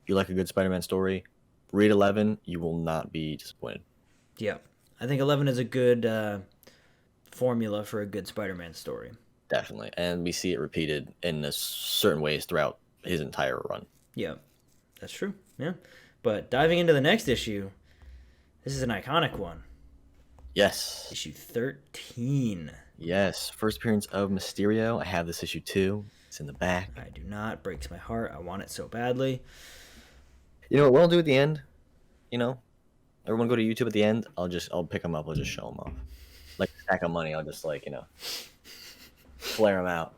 you like a good Spider-Man story, read 11. You will not be disappointed. Yeah, I think 11 is a good formula for a good Spider-Man story. Definitely, and we see it repeated in certain ways throughout his entire run. Yeah, that's true. Yeah, but diving into the next issue, this is an iconic one. Yes. Issue 13. Yes, first appearance of Mysterio. I have this issue too. It's in the back. I do not. Breaks my heart. I want it so badly. You know what we'll do at the end? You know, everyone go to YouTube at the end. I'll pick them up. I'll just show them off. Like a stack of money. I'll just flare them out.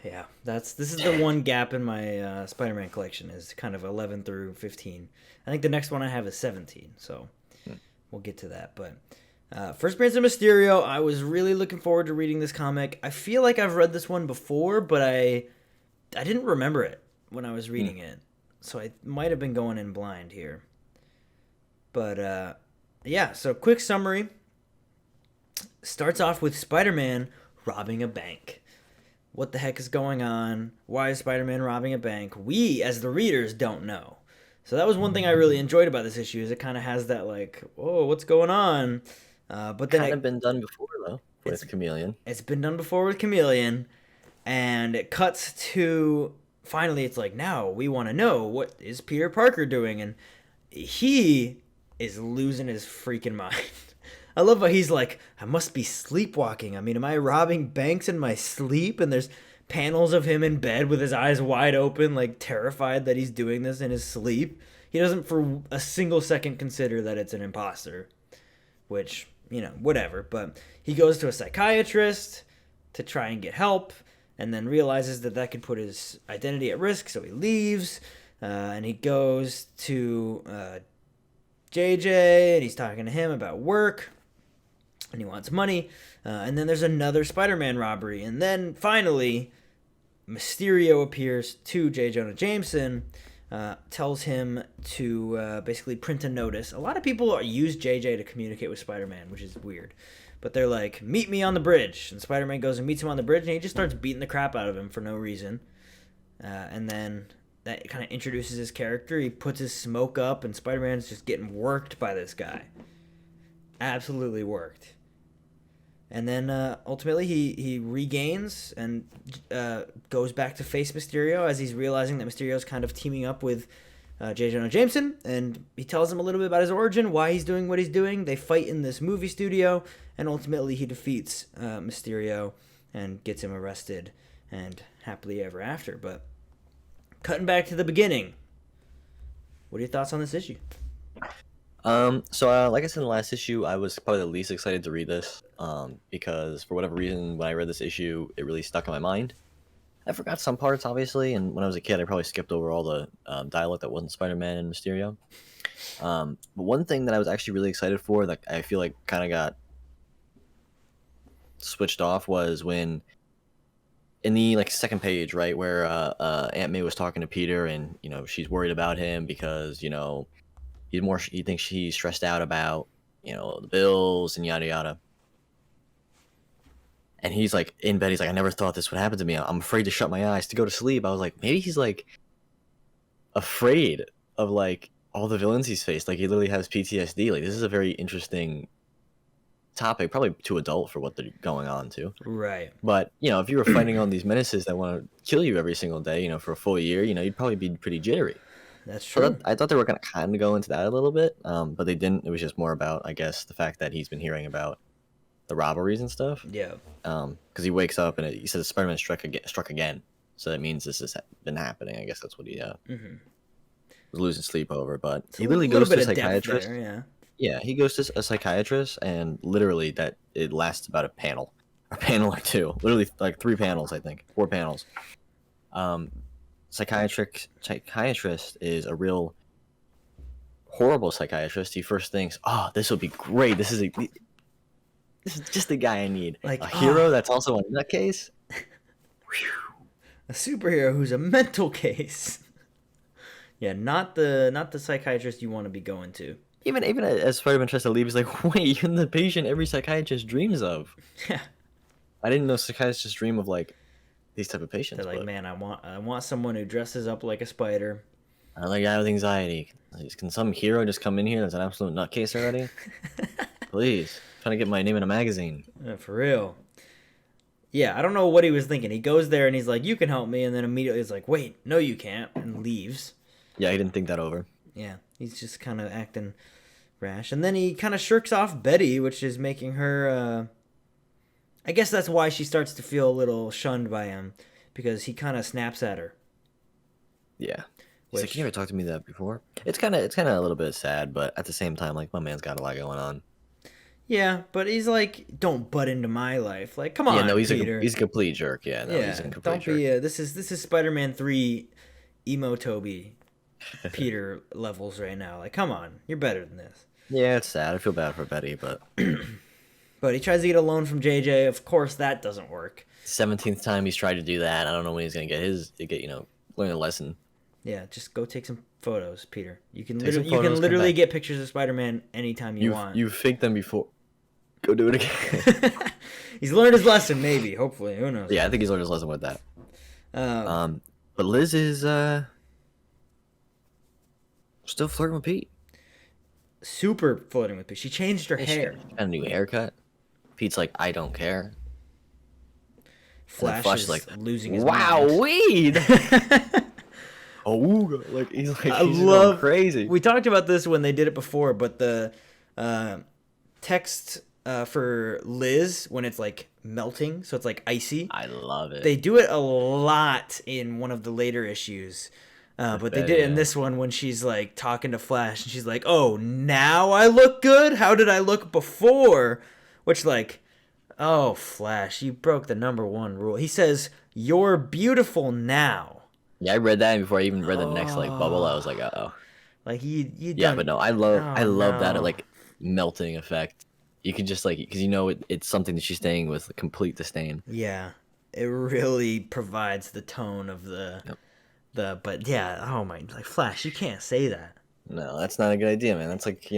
Yeah. This is the one gap in my Spider-Man collection is kind of 11 through 15. I think the next one I have is 17. So we'll get to that. But first appearance of Mysterio. I was really looking forward to reading this comic. I feel like I've read this one before, but I didn't remember it when I was reading it. So I might have been going in blind here. But, yeah, so quick summary. Starts off with Spider-Man robbing a bank. What the heck is going on? Why is Spider-Man robbing a bank? We, as the readers, don't know. So that was one thing I really enjoyed about this issue, is it kind of has that, like, whoa, what's going on? But then kind of been done before, though, with Chameleon. It's been done before with Chameleon, and it cuts to... Finally, it's like, now we want to know, what is Peter Parker doing? And he is losing his freaking mind. I love how he's like, I must be sleepwalking. I mean, am I robbing banks in my sleep? And there's panels of him in bed with his eyes wide open, like terrified that he's doing this in his sleep. He doesn't for a single second consider that it's an imposter, which, whatever. But he goes to a psychiatrist to try and get help, and then realizes that could put his identity at risk, so he leaves, and he goes to JJ, and he's talking to him about work, and he wants money, and then there's another Spider-Man robbery, and then finally, Mysterio appears to J. Jonah Jameson, tells him to basically print a notice. A lot of people use JJ to communicate with Spider-Man, which is weird. But they're like, meet me on the bridge. And Spider-Man goes and meets him on the bridge, and he just starts beating the crap out of him for no reason. And then that kind of introduces his character. He puts his smoke up, and Spider-Man's just getting worked by this guy. Absolutely worked. And then ultimately he regains and goes back to face Mysterio as he's realizing that Mysterio's kind of teaming up with J. Jonah Jameson, and he tells him a little bit about his origin, why he's doing what he's doing. They fight in this movie studio, and ultimately he defeats Mysterio and gets him arrested, and happily ever after. But cutting back to the beginning, what are your thoughts on this issue? So like I said in the last issue, I was probably the least excited to read this, because for whatever reason, when I read this issue, it really stuck in my mind. I forgot some parts, obviously, and when I was a kid, I probably skipped over all the dialogue that wasn't Spider-Man and Mysterio. But one thing that I was actually really excited for, that I feel like kind of got switched off, was when in the second page, right, where Aunt May was talking to Peter, and she's worried about him because he thinks he's stressed out about the bills and yada yada. And he's like in bed. He's like, I never thought this would happen to me. I'm afraid to shut my eyes to go to sleep. I was like, maybe he's like afraid of all the villains he's faced. Like he literally has PTSD. Like this is a very interesting topic, probably too adult for what they're going on to. Right. But if you were fighting on these menaces that want to kill you every single day, for a full year, you'd probably be pretty jittery. That's true. So I thought they were going to kind of go into that a little bit, but they didn't. It was just more about, I guess, the fact that he's been hearing about the robberies and stuff. Yeah. Because he wakes up and he says Spider-Man struck again. So that means this has been happening. I guess that's what he was losing sleep over. But he literally goes to a psychiatrist. There, yeah, he goes to a psychiatrist, and literally it lasts about a panel or two. Literally 3 panels, I think, 4 panels. Psychiatrist is a real horrible psychiatrist. He first thinks, "Oh, this will be great. This is just the guy I need. Like a hero that's also a nutcase. A superhero who's a mental case." Yeah, not the psychiatrist you want to be going to. Even as Spider-Man tries to leave, he's like, "Wait, you're the patient every psychiatrist dreams of." Yeah. I didn't know psychiatrists dream of these type of patients. They're like, man, I want someone who dresses up like a spider. I like a guy with anxiety. Can some hero just come in here that's an absolute nutcase already? Please. I'm trying to get my name in a magazine. For real. Yeah, I don't know what he was thinking. He goes there and he's like, you can help me. And then immediately he's like, wait, no, you can't. And leaves. Yeah, he didn't think that over. Yeah, he's just kind of acting rash. And then he kind of shirks off Betty, which is making her... I guess that's why she starts to feel a little shunned by him. Because he kind of snaps at her. Yeah. He's like, you never talked to me that before. It's kind of a little bit sad, but at the same time, like, my man's got a lot going on. Yeah, but he's like, don't butt into my life. Like, come on, yeah, no, Peter. He's a complete jerk. Yeah, no, he's a complete jerk. This is Spider-Man 3 emo Toby Peter levels right now. Like, come on, you're better than this. Yeah, it's sad. I feel bad for Betty, but but he tries to get a loan from JJ. Of course, that doesn't work. 17th time he's tried to do that. I don't know when he's gonna learn a lesson. Yeah, just go take some photos, Peter. You can literally get pictures of Spider-Man anytime you want. You faked them before. Go do it again. He's learned his lesson, maybe. Hopefully, who knows? Yeah, I think he's learned his lesson with that. But Liz is still flirting with Pete. Super flirting with Pete. She changed her hair. She got a new haircut. Pete's like, I don't care. Flash is like losing his wow, mind. weed. Oh, like he's going crazy. We talked about this when they did it before, but the text for Liz when it's like melting, so it's like icy. I love it. They do it a lot in one of the later issues, but they did it in this one when she's like talking to Flash and she's like, "Oh, now I look good. How did I look before?" Which like, oh, Flash, you broke the #1 rule. He says, "You're beautiful now." Yeah, I read that, and before I even read the next like bubble, I was like, "Uh-oh." Like you yeah, but no, I love that like melting effect. You could just like, because it's something that she's saying with complete disdain. Yeah, it really provides the tone of but yeah, oh my, like Flash, you can't say that. No, that's not a good idea, man. That's like,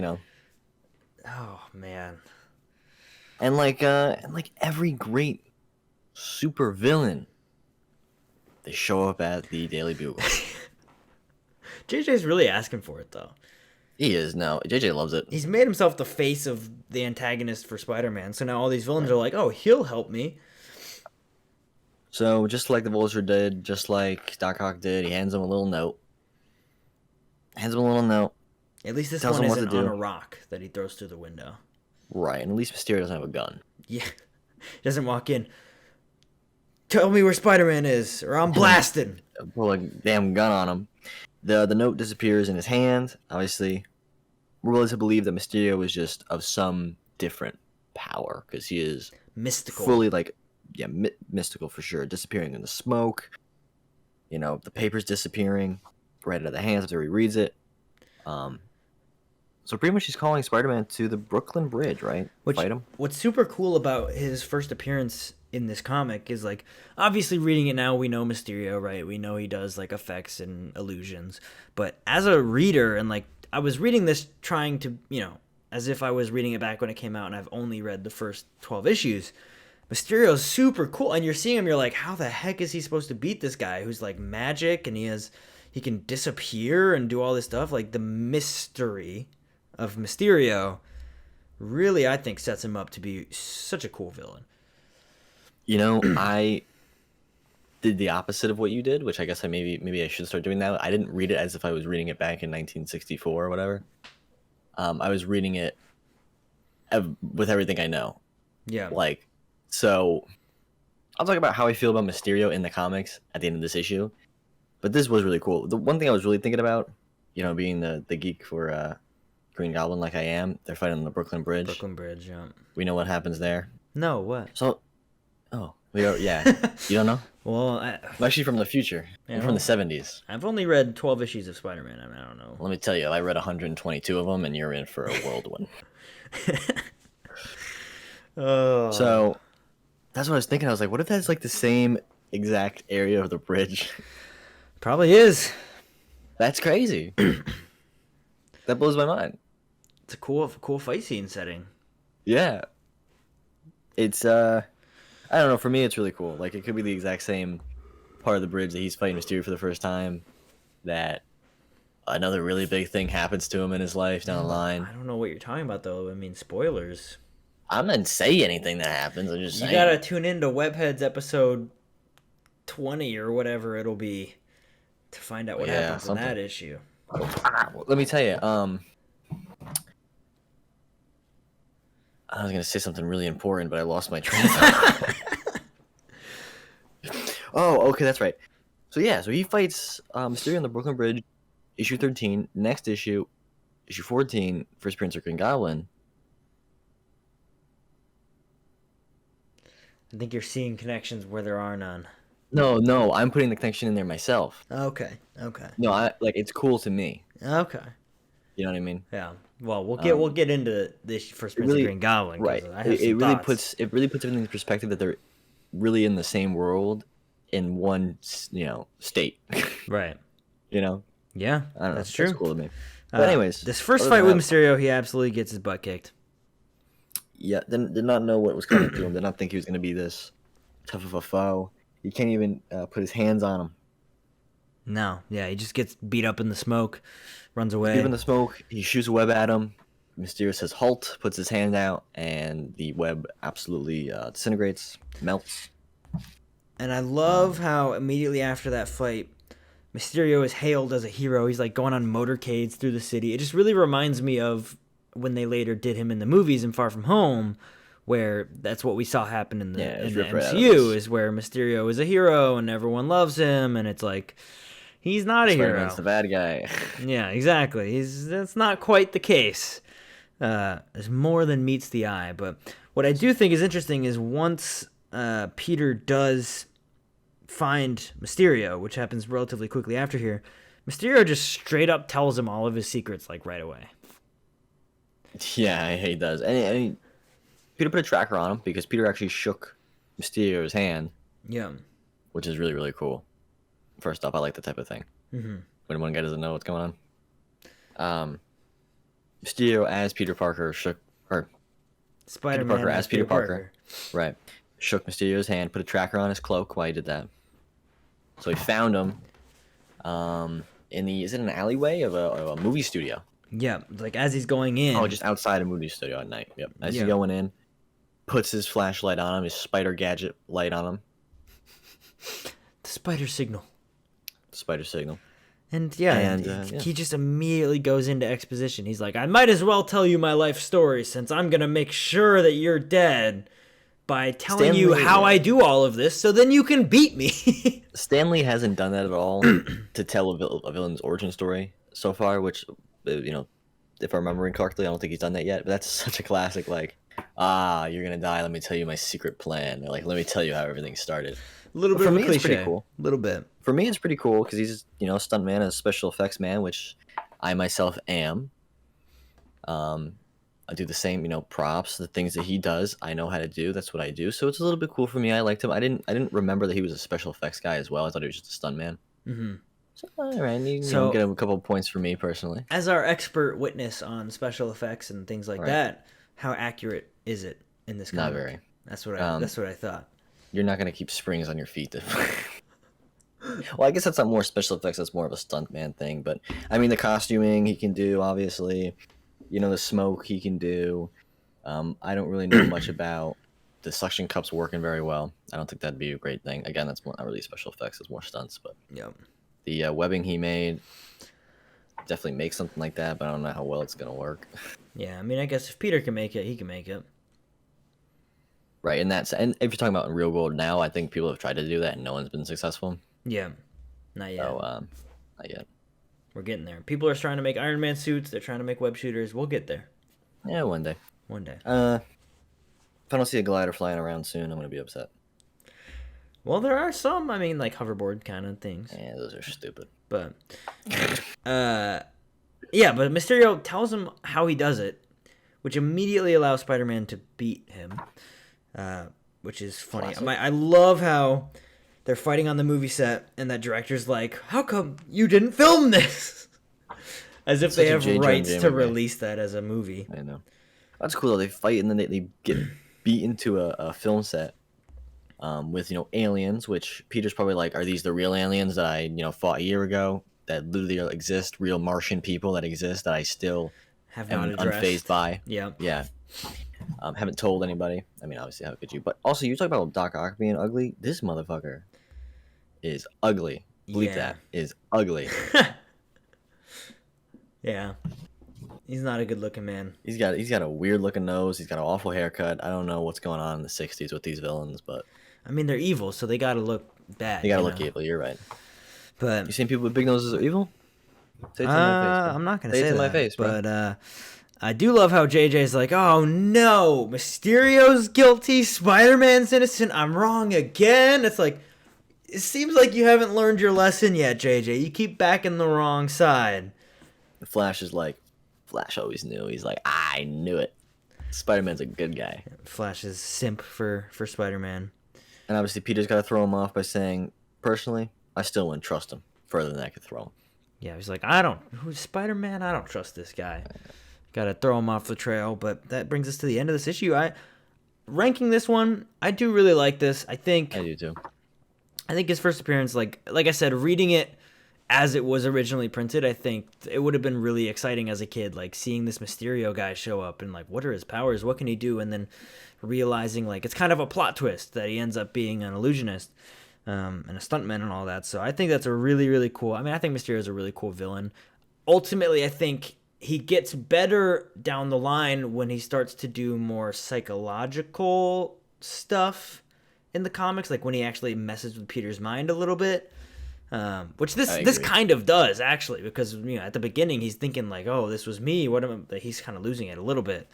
Oh man. And like every great super villain, they show up at the Daily Bugle. JJ's really asking for it though. He is. No, JJ loves it. He's made himself the face of the antagonist for Spider-Man, so now all these villains are like, oh, he'll help me. So just like the Vulture did, just like Doc Ock did, he hands him a little note. At least this one isn't on a rock that he throws through the window. Right, and at least Mysterio doesn't have a gun. Yeah. He doesn't walk in. Tell me where Spider-Man is, or I'm blasting. Pull a damn gun on him. The note disappears in his hand. Obviously, we're willing to believe that Mysterio is just of some different power, because he is mystical. Fully like, yeah, mystical for sure. Disappearing in the smoke. The paper's disappearing right out of the hands after he reads it. So pretty much he's calling Spider-Man to the Brooklyn Bridge, right? Fight him. What's super cool about his first appearance in this comic is like, obviously reading it now, we know Mysterio, right? We know he does like effects and illusions. But as a reader, and like, I was reading this trying to, as if I was reading it back when it came out and I've only read the first 12 issues. Mysterio's super cool. And you're seeing him, you're like, how the heck is he supposed to beat this guy who's like magic and he can disappear and do all this stuff? Like the mystery of Mysterio really, I think, sets him up to be such a cool villain. I did the opposite of what you did, which I guess maybe I should start doing that. I didn't read it as if I was reading it back in 1964 or whatever. I was reading it with everything I know. Yeah. Like, so I'll talk about how I feel about Mysterio in the comics at the end of this issue. But this was really cool. The one thing I was really thinking about, being the geek for Green Goblin like I am, they're fighting on the Brooklyn Bridge. Yeah. We know what happens there. No, what? So, yeah. You don't know? Well, I'm actually from the future. I'm from the 70s. I've only read 12 issues of Spider-Man. I mean, I don't know. Let me tell you, I read 122 of them, and you're in for a whirlwind. So, that's what I was thinking. I was like, what if that's like the same exact area of the bridge? Probably is. That's crazy. That blows my mind. It's a cool fight scene setting. Yeah. It's I I don't know. For me, it's really cool. Like, it could be the exact same part of the bridge that he's fighting Mysterio for the first time. That another really big thing happens to him in his life down the line. I don't know what you're talking about, though. I mean, spoilers. I'm not say anything that happens. I'm just saying. You gotta tune in to Webheads episode 20 or whatever it'll be to find out what happens in that issue. Let me tell you. I was gonna say something really important, but I lost my train of thought. Oh, okay, that's right. So he fights Mysterio on the Brooklyn Bridge, issue 13. Next issue, issue 14, first appearance of Green Goblin. I think you're seeing connections where there are none. No, I'm putting the connection in there myself. Okay. No, it's cool to me. Okay. You know what I mean? Yeah. Well, we'll get into this first appearance of Green Goblin. Right. It really puts everything in perspective that they're really in the same world in one, state. Right. You know? Yeah, I don't know. That's true. That's cool to me. But anyways, this first fight with Mysterio, he absolutely gets his butt kicked. Yeah, did not know what was coming to him. Did not think he was going to be this tough of a foe. He can't even put his hands on him. No, yeah, he just gets beat up in the smoke, runs away. Even the smoke, he shoots a web at him. Mysterio says halt, puts his hand out, and the web absolutely disintegrates, melts. And I love how immediately after that fight, Mysterio is hailed as a hero. He's like going on motorcades through the city. It just really reminds me of when they later did him in the movies in Far From Home, where that's what we saw happen in the MCU, is where Mysterio is a hero and everyone loves him, and it's like, he's not a hero. Spider-Man's the bad guy. Yeah, exactly. That's not quite the case. There's more than meets the eye. But what I do think is interesting is once Peter does find Mysterio, which happens relatively quickly after here, Mysterio just straight up tells him all of his secrets, like, right away. Yeah, he does. And Peter put a tracker on him because Peter actually shook Mysterio's hand. Yeah. Which is really, really cool. First off, I like that type of thing. Mm-hmm. When one guy doesn't know what's going on. Mysterio as Peter Parker shook... Or Spider-Man Peter Parker as Peter Parker. Right. Shook Mysterio's hand, put a tracker on his cloak while he did that. So he found him is it an alleyway of a movie studio? Yeah, like as he's going in. Oh, just outside a movie studio at night. Yep. As he's going in, puts his flashlight on him, his spider gadget light on him. The spider signal. Spider signal. And he just immediately goes into exposition. He's like, I might as well tell you my life story since I'm going to make sure that you're dead by telling you how I do all of this so then you can beat me. Stan Lee hasn't done that at all to tell a villain's origin story so far, which, if I'm remembering correctly, I don't think he's done that yet. But that's such a classic, like, you're going to die. Let me tell you my secret plan. Or, like, let me tell you how everything started. A little bit of a cliche. It's pretty cool. A little bit. For me, it's pretty cool because he's, a stuntman and a special effects man, which I myself am. I do the same, props, the things that he does. I know how to do. That's what I do. So it's a little bit cool for me. I liked him. I didn't remember that he was a special effects guy as well. I thought he was just a stuntman. Mm-hmm. So all right, you get a couple of points for me personally. As our expert witness on special effects and things like that, how accurate is it in this comic? Not very. That's what I thought. You're not gonna keep springs on your feet. Well, I guess that's not more special effects. That's more of a stuntman thing. But I mean, the costuming he can do, obviously. The smoke he can do. I don't really know much about the suction cups working very well. I don't think that'd be a great thing. Again, that's not really special effects. It's more stunts. But the webbing he made definitely makes something like that. But I don't know how well it's gonna work. Yeah, I mean, I guess if Peter can make it, he can make it. Right, and if you're talking about in real world now, I think people have tried to do that and no one's been successful. Yeah, not yet. So, not yet. We're getting there. People are trying to make Iron Man suits. They're trying to make web shooters. We'll get there. Yeah, one day. One day. If I don't see a glider flying around soon, I'm going to be upset. Well, there are some, like hoverboard kind of things. Yeah, those are stupid. But, but Mysterio tells him how he does it, which immediately allows Spider-Man to beat him, which is funny. I love how they're fighting on the movie set, and that director's like, how come you didn't film this? As if they have rights to release that as a movie. I know. That's cool, though. They fight, and then they get beat into a film set. with aliens, which Peter's probably like, are these the real aliens that I fought a year ago that literally exist, real Martian people that exist that I still have am not addressed. unfazed by? Yep. Yeah. Haven't told anybody. I mean, obviously, how could you? But also, you talk about Doc Ock being ugly. This motherfucker is ugly. Bleep that. Is ugly. Yeah. He's not a good looking man. He's got a weird looking nose. He's got an awful haircut. I don't know what's going on in the 60s with these villains, but I mean, they're evil, so they gotta look bad. They gotta look evil. You're right. But you seen people with big noses are evil? Say it to my face, bro. I'm not gonna say it to that. My face, bro. But I do love how JJ's like, oh no, Mysterio's guilty, Spider-Man's innocent, I'm wrong again. It's like, it seems like you haven't learned your lesson yet, JJ. You keep backing the wrong side. The Flash is like, Flash always knew. He's like, I knew it. Spider-Man's a good guy. Flash is simp for Spider-Man. And obviously Peter's got to throw him off by saying, personally, I still wouldn't trust him further than I could throw him. Yeah, he's like, who's Spider-Man? I don't trust this guy. Got to throw him off the trail. But that brings us to the end of this issue. Ranking this one, I do really like this. I do too. I think his first appearance, like I said, reading it as it was originally printed, I think it would have been really exciting as a kid, like seeing this Mysterio guy show up and like, what are his powers? What can he do? And then realizing like it's kind of a plot twist that he ends up being an illusionist and a stuntman and all that. So I think that's a really, really cool. I mean, I think Mysterio is a really cool villain. Ultimately, I think he gets better down the line when he starts to do more psychological stuff in the comics, like when he actually messes with Peter's mind a little bit. Which this kind of does actually, because at the beginning he's thinking like, oh, this was me. He's kind of losing it a little bit.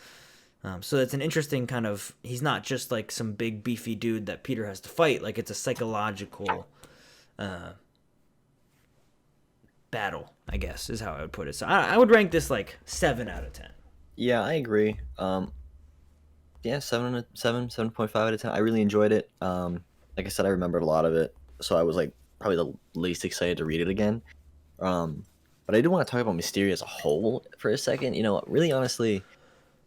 So it's an interesting kind of. He's not just like some big beefy dude that Peter has to fight. Like it's a psychological battle, I guess, is how I would put it. So I would rank this like 7 out of 10. Yeah, I agree. 7.5 out of 10. I really enjoyed it. Like I said, I remembered a lot of it, so I was like probably the least excited to read it again. But I do want to talk about Mysterio as a whole for a second. Really honestly,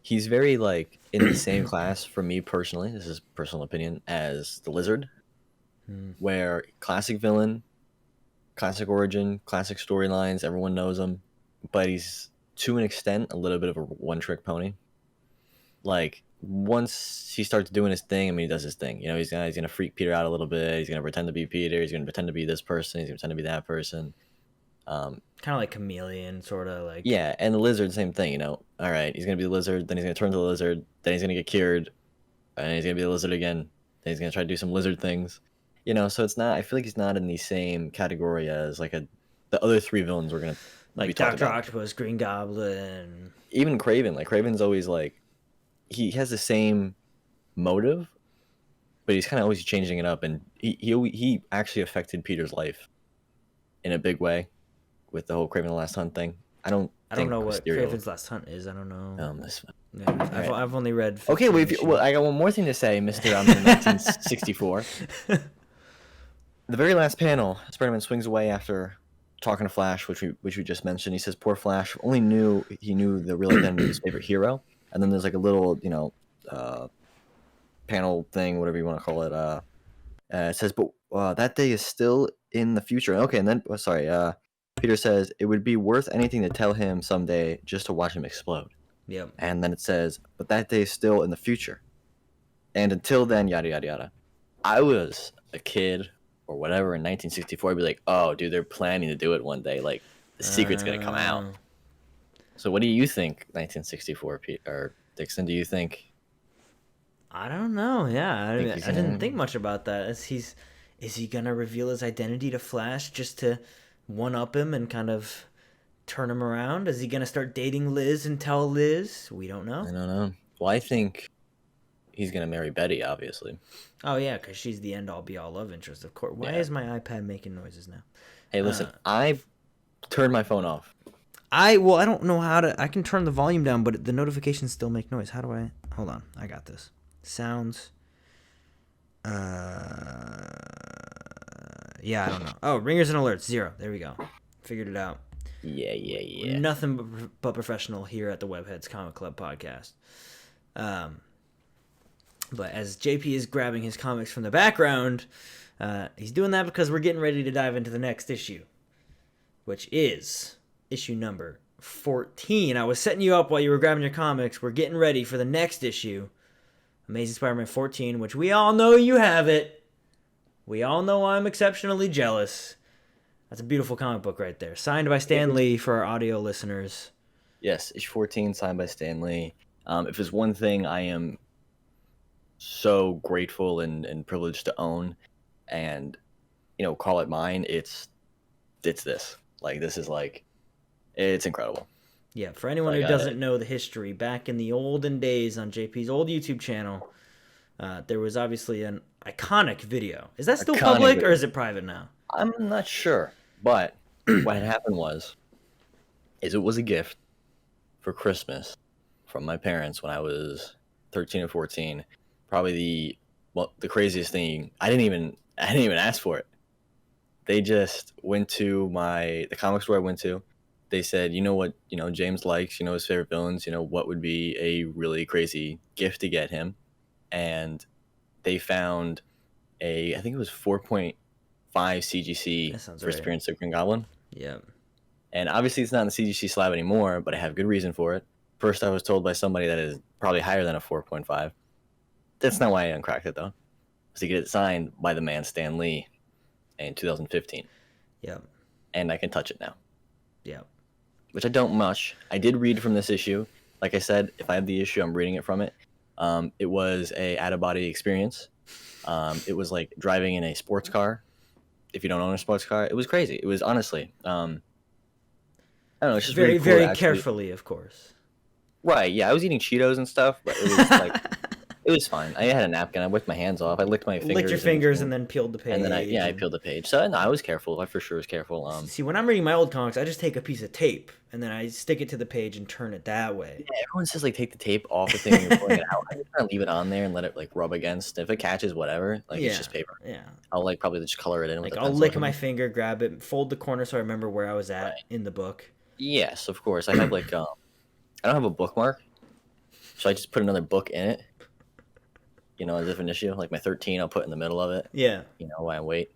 he's very like in the same class for me personally. This is personal opinion as the Lizard, where classic villain, classic origin, classic storylines. Everyone knows him, but he's to an extent a little bit of a one-trick pony. Like once he starts doing his thing, I mean, he does his thing. He's gonna freak Peter out a little bit. He's gonna pretend to be Peter. He's gonna pretend to be this person. He's gonna pretend to be that person. Kind of like Chameleon, sort of like. Yeah, and the Lizard, same thing. All right, he's gonna be the Lizard, then he's gonna turn to the Lizard, then he's gonna get cured, and he's gonna be the Lizard again. Then he's gonna try to do some Lizard things. So it's not. I feel like he's not in the same category as like the other 3 villains we're gonna like Doctor Octopus, Green Goblin, even Craven. Like Craven's always like. He has the same motive, but he's kind of always changing it up, and he actually affected Peter's life in a big way with the whole Kraven the Last Hunt thing. I don't know what Kraven's Last Hunt is. I don't know. I've only read. Okay, I got one more thing to say, Mr. 1964. The very last panel, Spider-Man swings away after talking to Flash, which we just mentioned. He says, "Poor Flash only knew the real identity of his favorite hero." And then there's like a little, panel thing, whatever you want to call it. It says, but that day is still in the future. Okay, and then, Peter says, it would be worth anything to tell him someday just to watch him explode. Yep. And then it says, but that day is still in the future. And until then, yada, yada, yada. I was a kid or whatever in 1964. I'd be like, oh, dude, they're planning to do it one day. Like, the secret's going to come out. So what do you think, 1964, Pete or Dixon? Do you think? I don't know. Yeah, I didn't think much about that. Is he gonna reveal his identity to Flash just to one up him and kind of turn him around? Is he gonna start dating Liz and tell Liz? We don't know. I don't know. Well, I think he's gonna marry Betty, obviously. Oh yeah, because she's the end all be all love interest, of course. Why is my iPad making noises now? Hey, listen, I turned my phone off. I don't know how to. I can turn the volume down, but the notifications still make noise. How do I? Hold on, I got this. Sounds. Yeah, I don't know. Oh, ringers and alerts 0. There we go. Figured it out. Yeah. Nothing but professional here at the Webheads Comic Club podcast. But as JP is grabbing his comics from the background, he's doing that because we're getting ready to dive into the next issue, which is issue number 14. I was setting you up while you were grabbing your comics. We're getting ready for the next issue, Amazing Spider-Man 14, which we all know you have it. We all know I'm exceptionally jealous. That's a beautiful comic book right there. Signed by Stan Lee for our audio listeners. Yes, issue 14, signed by Stan Lee. If there's one thing I am so grateful and privileged to own and, call it mine, it's this. Like, this is like, it's incredible. Yeah, for anyone who doesn't know the history, back in the olden days on JP's old YouTube channel, there was obviously an iconic video. Is that still public or is it private now? I'm not sure. But what had happened it was a gift for Christmas from my parents when I was 13 or 14. Probably the craziest thing. I didn't even ask for it. They just went to the comic store I went to. They said, what, James likes, his favorite villains, what would be a really crazy gift to get him. And they found I think it was 4.5 CGC first appearance of Green Goblin. Yeah. And obviously it's not in the CGC slab anymore, but I have good reason for it. First, I was told by somebody that is probably higher than a 4.5. That's not why I uncracked it, though. It was to get it signed by the man Stan Lee in 2015. Yeah. And I can touch it now. Yeah. Which I don't much. I did read from this issue. Like I said, if I have the issue, I'm reading it from it. It was a out-of-body experience. It was like driving in a sports car. If you don't own a sports car, it was crazy. It was honestly, I don't know. It's just very, really cool very carefully, of course. Right? Yeah, I was eating Cheetos and stuff, but it was like, it was fine. I had a napkin. I wiped my hands off. I licked my fingers. Licked your fingers and then peeled the page. And then I peeled the page. So no, I was careful. I for sure was careful. See, when I'm reading my old comics, I just take a piece of tape and then I stick it to the page and turn it that way. Yeah, everyone says like take the tape off the thing and you're pulling it out. I just kind of leave it on there and let it like rub against. If it catches, whatever. Like it's just paper. Yeah. I'll like probably just color it in. Like I'll lick my finger, grab it, fold the corner so I remember where I was at in the book. Yes, of course. I have like I don't have a bookmark, so I just put another book in it. A different issue. Like my 13, I'll put in the middle of it. Yeah. While I wait.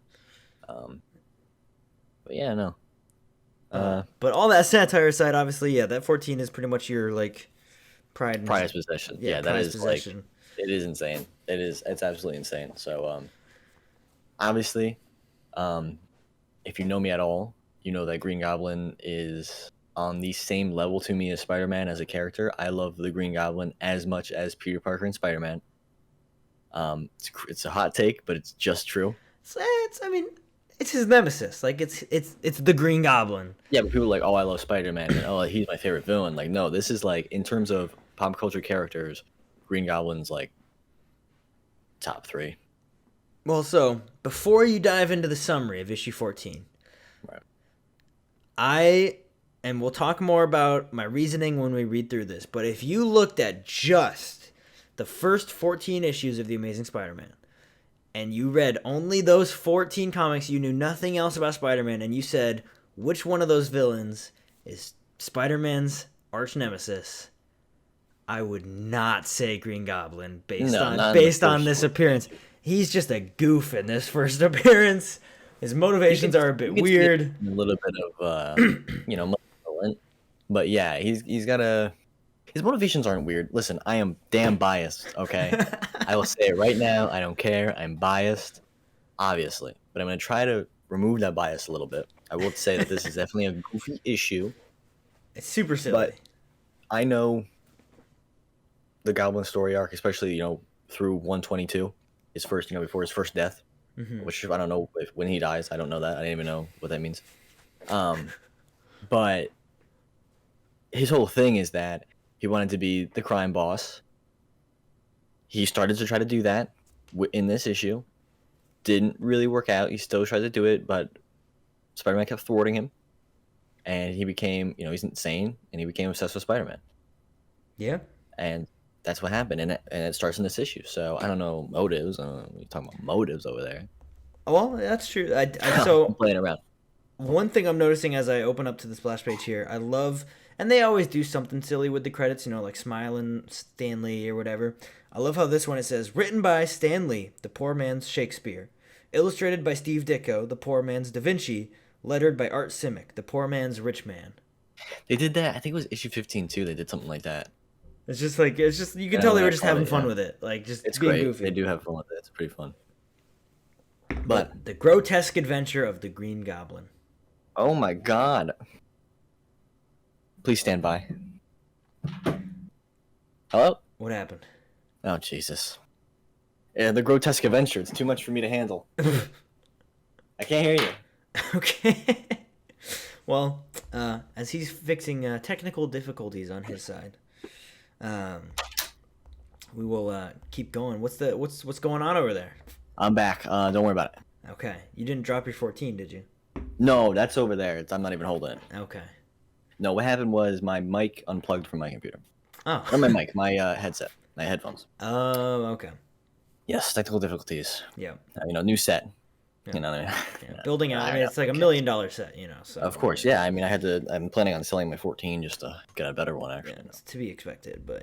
But yeah, no. But all that satire aside, obviously, yeah, that 14 is pretty much your like prized possession. Yeah, that is possession. Like, it is insane. It's absolutely insane. So obviously, if you know me at all, you know that Green Goblin is on the same level to me as Spider-Man as a character. I love the Green Goblin as much as Peter Parker and Spider-Man. It's a hot take, but it's just true. It's his nemesis. Like it's the Green Goblin. Yeah, but people are like, oh, I love Spider-Man, and he's my favorite villain. Like, no, this is like in terms of pop culture characters, Green Goblin's like top 3. Well, so before you dive into the summary of issue 14, right? And we'll talk more about my reasoning when we read through this. But if you looked at just the first 14 issues of The Amazing Spider-Man, and you read only those 14 comics, you knew nothing else about Spider-Man, and you said, which one of those villains is Spider-Man's arch nemesis, I would not say Green Goblin based on this appearance. He's just a goof in this first appearance. His motivations are a bit weird. A little bit of, malevolent. But yeah, he's got his motivations aren't weird. Listen, I am damn biased, okay? I will say it right now. I don't care. I'm biased, obviously. But I'm going to try to remove that bias a little bit. I will say that this is definitely a goofy issue. It's super silly. But I know the Goblin story arc, especially, through 122, his first, before his first death, which I don't know when he dies. I don't know that. I didn't even know what that means. But his whole thing is that he wanted to be the crime boss. He started to try to do that in this issue. Didn't really work out. He still tried to do it, but Spider-Man kept thwarting him. And he became, he's insane, and he became obsessed with Spider-Man. Yeah. And that's what happened, and it starts in this issue. So I don't know motives. We're talking about motives over there. Well, that's true. I'm playing around. one thing I'm noticing as I open up to the splash page here, I love, and they always do something silly with the credits, like Smiling Stanley or whatever. I love how this one it says, written by Stan Lee, the poor man's Shakespeare. Illustrated by Steve Ditko, the poor man's Da Vinci. Lettered by Art Simic, the poor man's Rich Man. They did that. I think it was issue 15 too. They did something like that. It's just you can tell they were just having fun with it. It's being great. Goofy. They do have fun with it. It's pretty fun. But the grotesque adventure of the Green Goblin. Oh my god. Please stand by. Hello? What happened? Oh, Jesus. Yeah, the grotesque adventure. It's too much for me to handle. I can't hear you. Okay. Well, as he's fixing technical difficulties on his side, we will keep going. What's going on over there? I'm back. Don't worry about it. Okay. You didn't drop your 14, did you? No, that's over there. I'm not even holding it. Okay. No, what happened was my mic unplugged from my computer. Oh. Not my mic, my headset, my headphones. Oh, okay. Yes, technical difficulties. Yeah. New set. Yeah. You know what I mean? Yeah. Building out. I mean, it's like $1 million set, so. Of course, yeah. I mean, I'm planning on selling my 14 just to get a better one, actually. Yeah, it's to be expected, but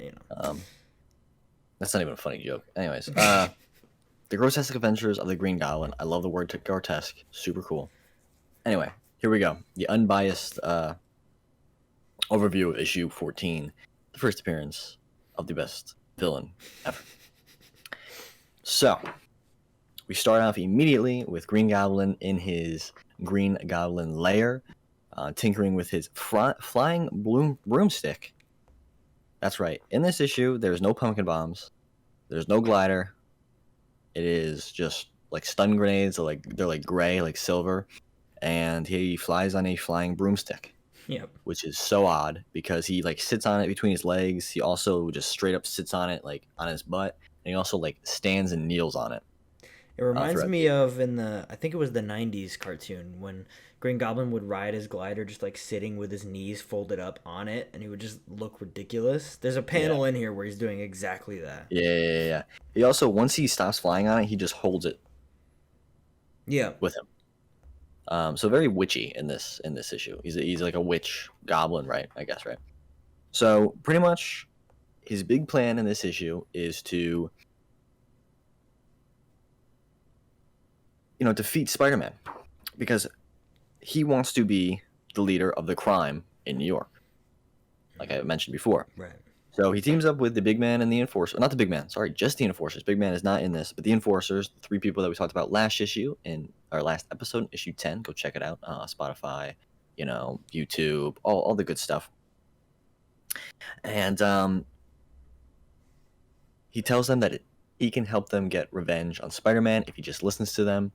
That's not even a funny joke. Anyways, the grotesque adventures of the Green Goblin. I love the word grotesque. Super cool. Anyway, here we go. The unbiased overview of issue 14, the first appearance of the best villain ever. So, we start off immediately with Green Goblin in his Green Goblin lair, tinkering with his flying broomstick. That's right. In this issue, there's no pumpkin bombs. There's no glider. It is just like stun grenades. They're like gray, like silver. And he flies on a flying broomstick. Yep. Which is so odd because he sits on it between his legs. He also just straight up sits on it on his butt. And he also stands and kneels on it. It reminds me of I think it was the 90s cartoon when Green Goblin would ride his glider just sitting with his knees folded up on it, and he would just look ridiculous. There's a panel in here where he's doing exactly that. Yeah. He also, once he stops flying on it, he just holds it. Yeah. With him. So very witchy in this issue. He's like a witch goblin, right? I guess, right? So pretty much his big plan in this issue is to defeat Spider-Man, because he wants to be the leader of the crime in New York, like I mentioned before. Right. So he teams up with the Big Man and the Enforcer. Not the Big Man, sorry, just the Enforcers. Big Man is not in this, but the Enforcers, the three people that we talked about last issue, in our last episode, issue 10. Go check it out. Spotify, YouTube, all the good stuff. And he tells them that he can help them get revenge on Spider-Man if he just listens to them.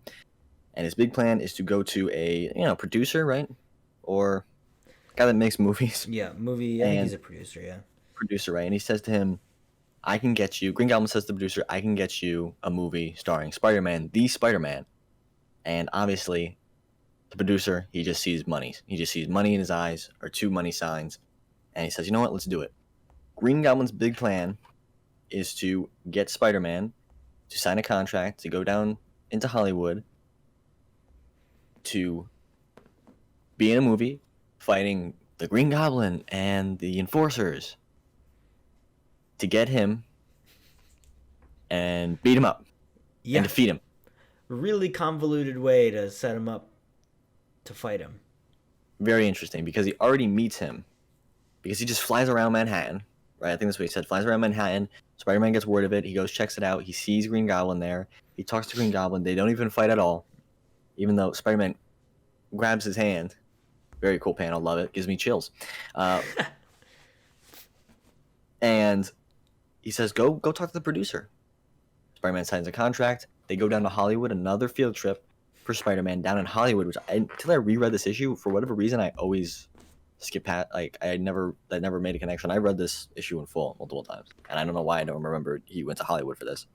And his big plan is to go to a producer, right? Or guy that makes movies. Yeah, movie. I think he's a producer, yeah. Producer, right? And he says to him, I can get you, Green Goblin says to the producer, I can get you a movie starring Spider-Man, the Spider-Man. And obviously, the producer, he just sees money. He just sees money in his eyes, or two money signs. And he says, you know what, let's do it. Green Goblin's big plan is to get Spider-Man to sign a contract to go down into Hollywood to be in a movie fighting the Green Goblin and the Enforcers, to get him and beat him up and defeat him. Really convoluted way to set him up to fight him. Very interesting, because he already meets him, because he just flies around Manhattan, right? I think that's what he said. Flies around Manhattan. Spider-Man gets word of it. He goes, checks it out. He sees Green Goblin there. He talks to Green Goblin. They don't even fight at all, even though Spider-Man grabs his hand. Very cool panel. Love it. Gives me chills. And he says, go talk to the producer. Spider-Man signs a contract. They go down to Hollywood, another field trip for Spider-Man down in Hollywood, which until I reread this issue, for whatever reason, I always skip past. That never made a connection. I read this issue in full multiple times, and I don't know why I don't remember he went to Hollywood for this.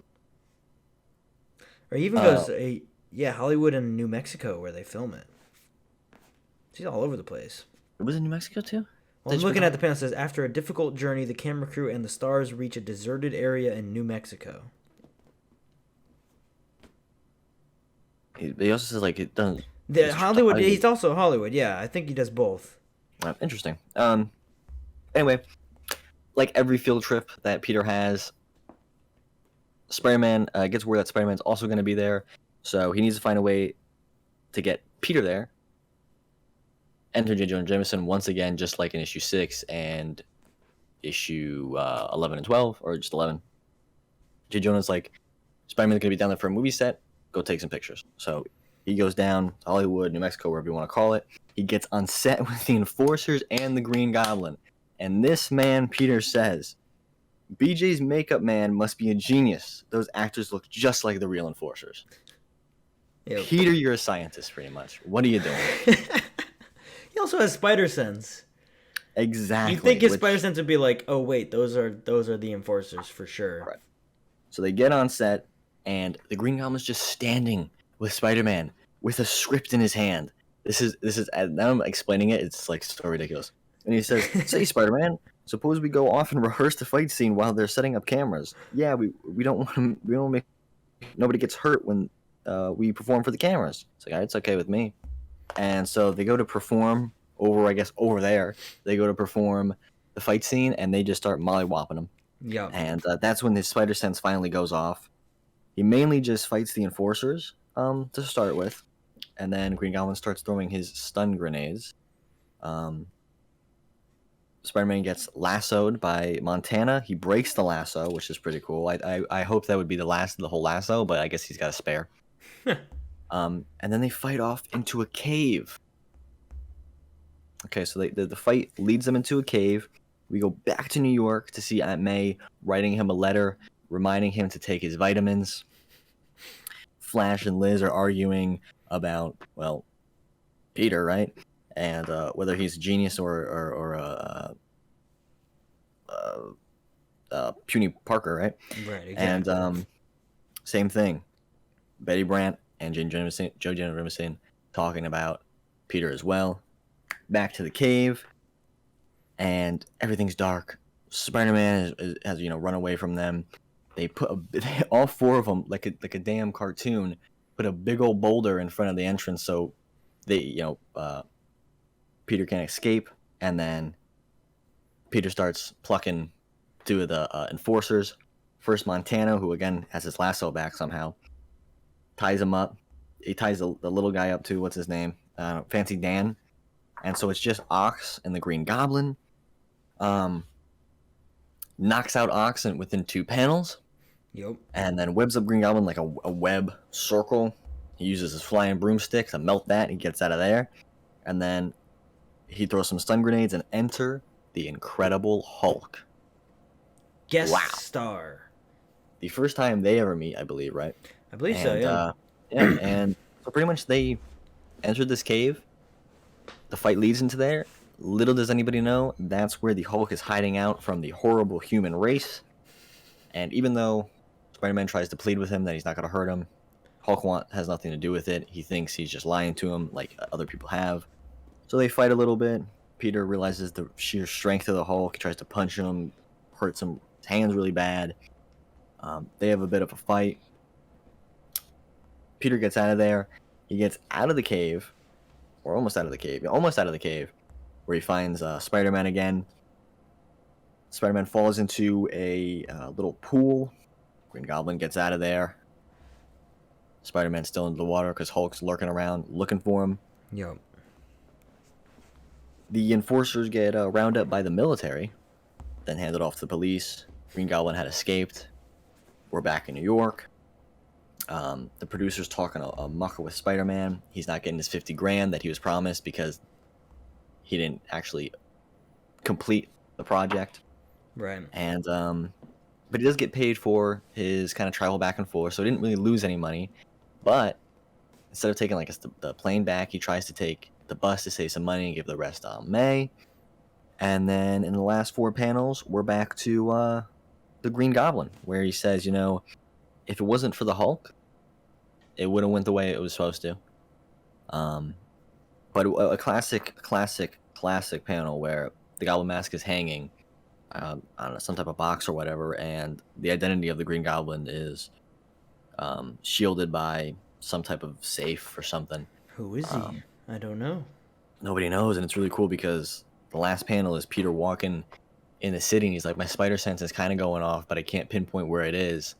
Or he even goes, Hollywood and New Mexico where they film it. He's all over the place. It was in New Mexico too? Well, I'm looking at the panel. It says, after a difficult journey, the camera crew and the stars reach a deserted area in New Mexico. He also says, it doesn't... The Hollywood. He's also Hollywood. Yeah, I think he does both. Interesting. Anyway, like every field trip that Peter has, Spider-Man gets word that Spider-Man's also going to be there, so he needs to find a way to get Peter there. Enter J. Jonah Jameson once again, just like in issue 6 and issue 11 and 12, or just 11. J. Jonah's like, Spider-Man's going to be down there for a movie set, go take some pictures. So he goes down to Hollywood, New Mexico, wherever you want to call it. He gets on set with the Enforcers and the Green Goblin. And this man, Peter, says, BJ's makeup man must be a genius. Those actors look just like the real Enforcers. Yep. Peter, you're a scientist, pretty much. What are you doing? He also has spider sense. Exactly. You think his spider sense would be like, oh wait, those are the Enforcers for sure. Right. So they get on set, and the Green Goblin's just standing with Spider-Man with a script in his hand. This is now I'm explaining it. It's like so ridiculous. And he says, "Say, Spider-Man, suppose we go off and rehearse the fight scene while they're setting up cameras. Yeah, we don't want to, we don't make nobody gets hurt when we perform for the cameras." It's like, it's okay with me. And so they go to perform over there. They go to perform the fight scene, and they just start mollywopping him. Yeah. And that's when his spider sense finally goes off. He mainly just fights the Enforcers to start with, and then Green Goblin starts throwing his stun grenades. Spider-Man gets lassoed by Montana. He breaks the lasso, which is pretty cool. I hope that would be the last of the whole lasso, but I guess he's got a spare. And then they fight off into a cave. Okay, so the fight leads them into a cave. We go back to New York to see Aunt May writing him a letter, reminding him to take his vitamins. Flash and Liz are arguing about, well, Peter, right? And whether he's a genius or a puny Parker, right? Right, exactly. And same thing. Betty Brant and Joe Jameson talking about Peter as well. Back to the cave, and everything's dark. Spider-Man has run away from them. They put all four of them like a damn cartoon. Put a big old boulder in front of the entrance so they Peter can't escape, and then Peter starts plucking two of the Enforcers. First Montana, who again has his lasso back somehow, ties him up. He ties the little guy up too. What's his name? Fancy Dan. And so it's just Ox and the Green Goblin. Knocks out Ox within 2 panels. Yep. And then webs up Green Goblin like a web circle. He uses his flying broomstick to melt that. He gets out of there. And then he throws some stun grenades and enter the Incredible Hulk. Guest star. The first time they ever meet, I believe, right? I believe so, yeah. And so pretty much they entered this cave. The fight leads into there. Little does anybody know, that's where the Hulk is hiding out from the horrible human race. And even though Spider-Man tries to plead with him that he's not going to hurt him, Hulk has nothing to do with it. He thinks he's just lying to him like other people have. So they fight a little bit. Peter realizes the sheer strength of the Hulk. He tries to punch him, hurts his hands really bad. They have a bit of a fight. Peter gets out of there. He gets out of the cave, or almost out of the cave, where he finds Spider-Man again. Spider-Man falls into a little pool. Green Goblin gets out of there. Spider-Man's still into the water because Hulk's lurking around looking for him. Yep. The Enforcers get rounded up by the military, then handed off to the police. Green Goblin had escaped. We're back in New York. The producer's talking a mucker with Spider-Man. He's not getting his $50,000 that he was promised because he didn't actually complete the project. Right. And but he does get paid for his kind of travel back and forth, so he didn't really lose any money. But instead of taking the plane back, he tries to take the bus to save some money and give the rest on May. And then in the last 4 panels, we're back to the Green Goblin, where he says, if it wasn't for the Hulk, it wouldn't went the way it was supposed to. But a classic panel where the Goblin mask is hanging on some type of box or whatever, and the identity of the Green Goblin is shielded by some type of safe or something. Who is he? I don't know. Nobody knows, and it's really cool because the last panel is Peter walking in the city, and he's like, my spider sense is kind of going off, but I can't pinpoint where it is.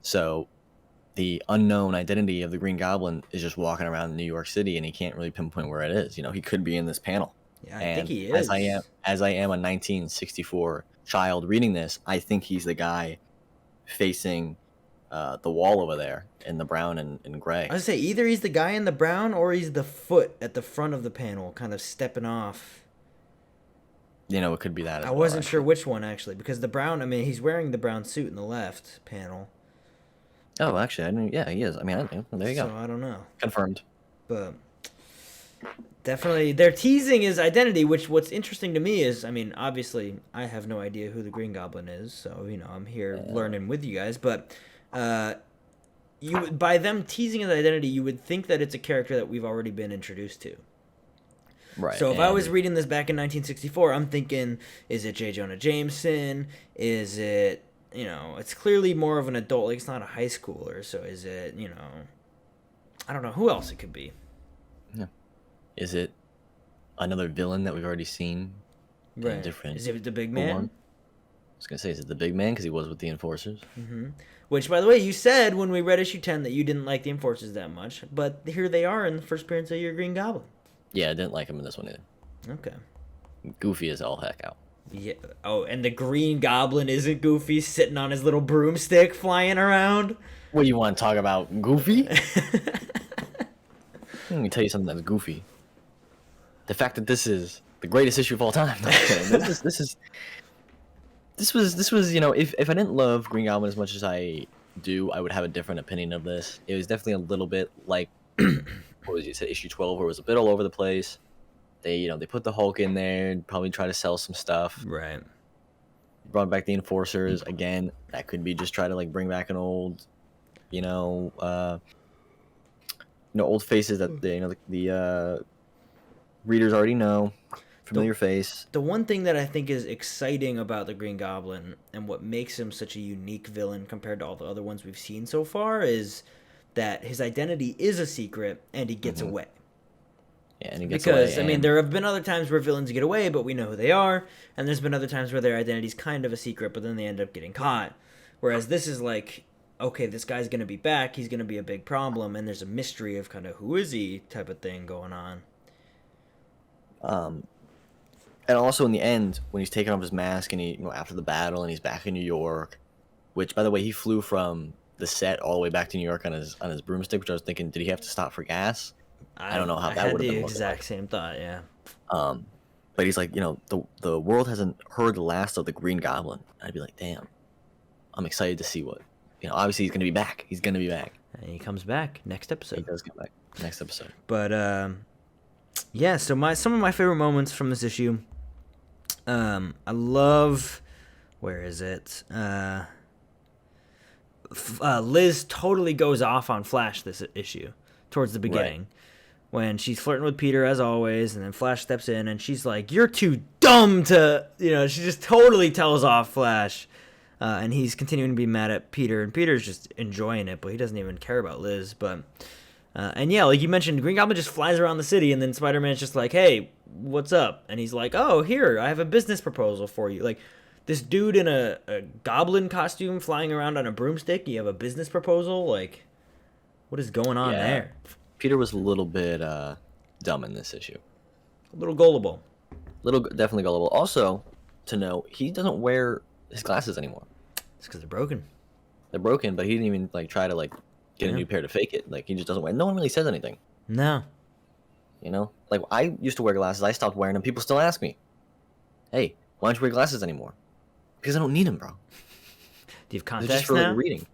So the unknown identity of the Green Goblin is just walking around New York City, and he can't really pinpoint where it is. You know, he could be in this panel. Yeah, I think he is. As I am a 1964 child reading this, I think he's the guy facing the wall over there in the brown and gray. I would say either he's the guy in the brown or he's the foot at the front of the panel, kind of stepping off. You know, it could be that. I wasn't sure which one actually, because the brown. I mean, he's wearing the brown suit in the left panel. Oh, actually, I didn't. Yeah, he is. I mean, there you go. So I don't know. Confirmed. But definitely, they're teasing his identity. What's interesting to me is, I mean, obviously, I have no idea who the Green Goblin is, so you know, I'm here learning with you guys. But by them teasing his identity, you would think that it's a character that we've already been introduced to. Right. So if I was reading this back in 1964, I'm thinking, is it J. Jonah Jameson? Is it, you know, it's clearly more of an adult, like it's not a high schooler. So is it, you know, I don't know who else it could be. Yeah. Is it another villain that we've already seen? Right. Is it the big man? I was going to say, is it the big man? Because he was with the Enforcers. Mm-hmm. Which, by the way, you said when we read issue 10 that you didn't like the Enforcers that much. But here they are in the first appearance of your Green Goblin. Yeah, I didn't like him in this one either. Okay. Goofy as all heck out. Yeah. Oh, and the Green Goblin isn't Goofy, sitting on his little broomstick flying around? What do you want to talk about, Goofy? Let me tell you something that's goofy. The fact that this is the greatest issue of all time. No, I'm kidding. This was, you know, if I didn't love Green Goblin as much as I do, I would have a different opinion of this. It was definitely a little bit like what was you said, issue 12, where it was a bit all over the place. They put the Hulk in there, probably try to sell some stuff. Right. Brought back the Enforcers again. That could be just try to like bring back an old, old faces that the readers already know, familiar face. The one thing that I think is exciting about the Green Goblin and what makes him such a unique villain compared to all the other ones we've seen so far is that his identity is a secret and he gets away. Yeah, and he gets away. Because, I mean, there have been other times where villains get away, but we know who they are. And there's been other times where their identity's kind of a secret, but then they end up getting caught. Whereas this is like, okay, this guy's going to be back. He's going to be a big problem. And there's a mystery of kind of who is he type of thing going on. And also in the end, when he's taking off his mask and he, after the battle and he's back in New York, which, by the way, he flew from the set all the way back to New York on his broomstick, which I was thinking, did he have to stop for gas? I don't know how that would have been. The exact same thought, yeah. But he's like, the world hasn't heard the last of the Green Goblin. I'd be like, damn, I'm excited to see what, obviously he's going to be back. He's going to be back. And he comes back next episode. He does come back next episode. But, yeah, so some of my favorite moments from this issue, I love, where is it? Liz totally goes off on Flash this issue towards the beginning. Right. When she's flirting with Peter as always, and then Flash steps in and she's like, "You're too dumb to," she just totally tells off Flash. And he's continuing to be mad at Peter, and Peter's just enjoying it, but he doesn't even care about Liz. But and yeah, like you mentioned, Green Goblin just flies around the city, and then Spider-Man's just like, "Hey, what's up?" And he's like, "Oh, here, I have a business proposal for you." Like, this dude in a goblin costume flying around on a broomstick, you have a business proposal? Like, what is going on there? Peter was a little bit dumb in this issue. A little gullible. Definitely gullible. Also, to know, he doesn't wear his glasses anymore. It's because they're broken. They're broken, but he didn't even try to get a new pair to fake it. He just doesn't wear. No one really says anything. No. I used to wear glasses. I stopped wearing them. People still ask me, "Hey, why don't you wear glasses anymore?" Because I don't need them, bro. Do you have contacts they're just for now? reading.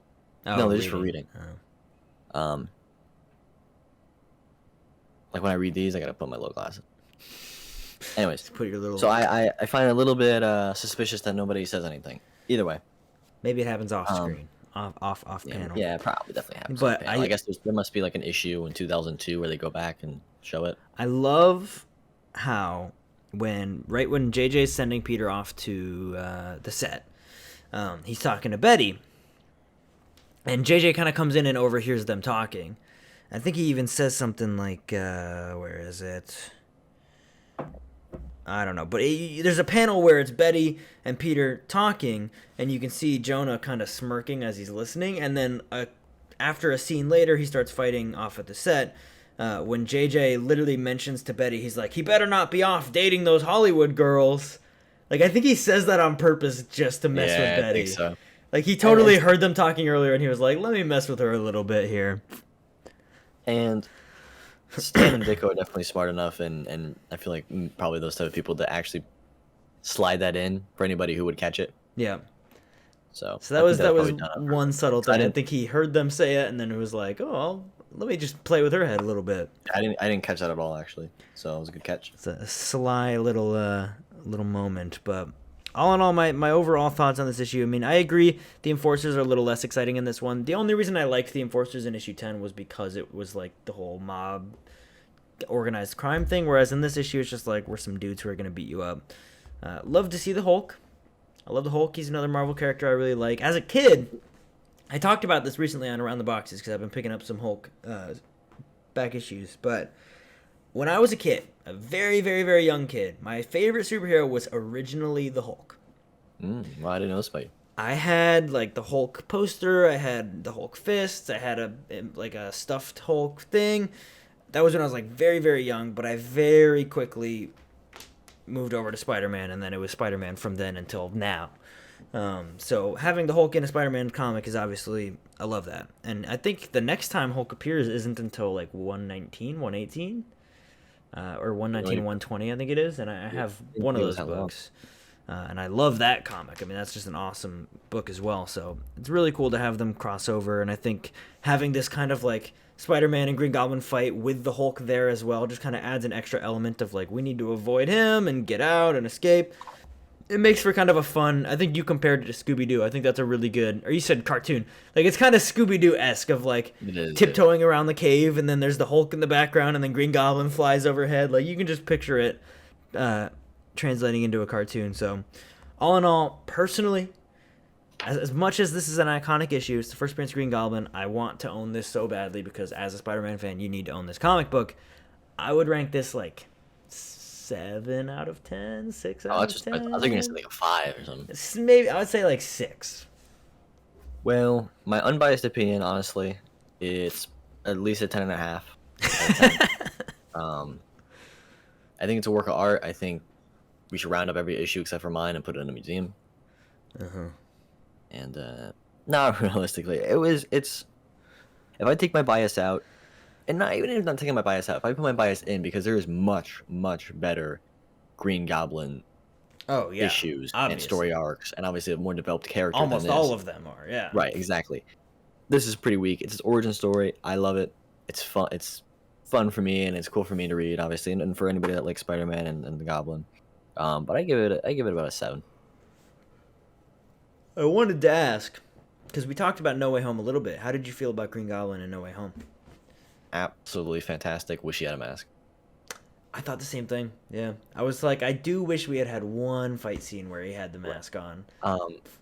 Oh, no, they're just for reading. Oh. When I read these, I gotta put my little glasses. Anyways, put your little. So I find it a little bit suspicious that nobody says anything. Either way, maybe it happens off screen, off panel. Yeah, probably definitely happens. But I guess there must be an issue in 2002 where they go back and show it. I love how when JJ's sending Peter off to the set, he's talking to Betty, and JJ kind of comes in and overhears them talking. I think he even says something like, where is it? I don't know, but there's a panel where it's Betty and Peter talking, and you can see Jonah kind of smirking as he's listening, and then after a scene later, he starts fighting off at the set. When JJ literally mentions to Betty, he's like, he better not be off dating those Hollywood girls. Like, I think he says that on purpose just to mess with Betty. I think so. Like, he totally heard them talking earlier, and he was like, let me mess with her a little bit here. And Stan and Ditko are definitely smart enough, and I feel like probably those type of people to actually slide that in for anybody who would catch it. Yeah. So that was one subtle thing. I didn't think he heard them say it, and then it was like, oh, let me just play with her head a little bit. I didn't catch that at all, actually. So it was a good catch. It's a sly little moment, but all in all, my overall thoughts on this issue. I mean, I agree the Enforcers are a little less exciting in this one. The only reason I liked the Enforcers in issue 10 was because it was like the whole mob organized crime thing, whereas in this issue it's just like we're some dudes who are going to beat you up. Love to see the Hulk. I love the Hulk. He's another Marvel character I really like. As a kid, I talked about this recently on Around the Boxes because I've been picking up some Hulk back issues, but when I was a kid, a very, very, very young kid, my favorite superhero was originally the Hulk. Well, I didn't know this about you. I had like the Hulk poster, I had the Hulk fists, I had a stuffed Hulk thing. That was when I was like very, very young, but I very quickly moved over to Spider-Man, and then it was Spider-Man from then until now. So having the Hulk in a Spider-Man comic is obviously, I love that. And I think the next time Hulk appears isn't until like 119, 118, or 119, 120, I think it is. And I have one of those books. And I love that comic. I mean, that's just an awesome book as well. So it's really cool to have them cross over. And I think having this kind of like Spider-Man and Green Goblin fight with the Hulk there as well just kind of adds an extra element of like, we need to avoid him and get out and escape. It makes for kind of a fun, I think you compared it to Scooby-Doo. I think that's a really good, or you said cartoon. Like, it's kind of Scooby-Doo-esque of like tiptoeing around the cave, and then there's the Hulk in the background, and then Green Goblin flies overhead. Like, you can just picture it translating into a cartoon. So all in all, personally, as much as this is an iconic issue, it's the first appearance of Green Goblin, I want to own this so badly because as a Spider-Man fan, you need to own this comic book. I would rank this like 7 out of 10, 6 out of 10. I was going to say like a 5 or something. Maybe I would say like 6. Well, my unbiased opinion, honestly, it's at least a 10.5 out of 10. I think it's a work of art. I think we should round up every issue except for mine and put it in a museum. And not realistically, it's if I take my bias out, and not even if I'm taking my bias out, if I put my bias in, because there is much, much better Green Goblin issues and story arcs, and obviously a more developed character. Almost all of them are, yeah. Right, exactly. This is pretty weak. It's his origin story. I love it. It's fun. It's fun for me, and it's cool for me to read, obviously, and for anybody that likes Spider-Man and the Goblin. But I give it about a 7. I wanted to ask, because we talked about No Way Home a little bit. How did you feel about Green Goblin and No Way Home? Absolutely fantastic. Wish he had a mask. I thought the same thing. Yeah, I was like, I do wish we had one fight scene where he had the mask on.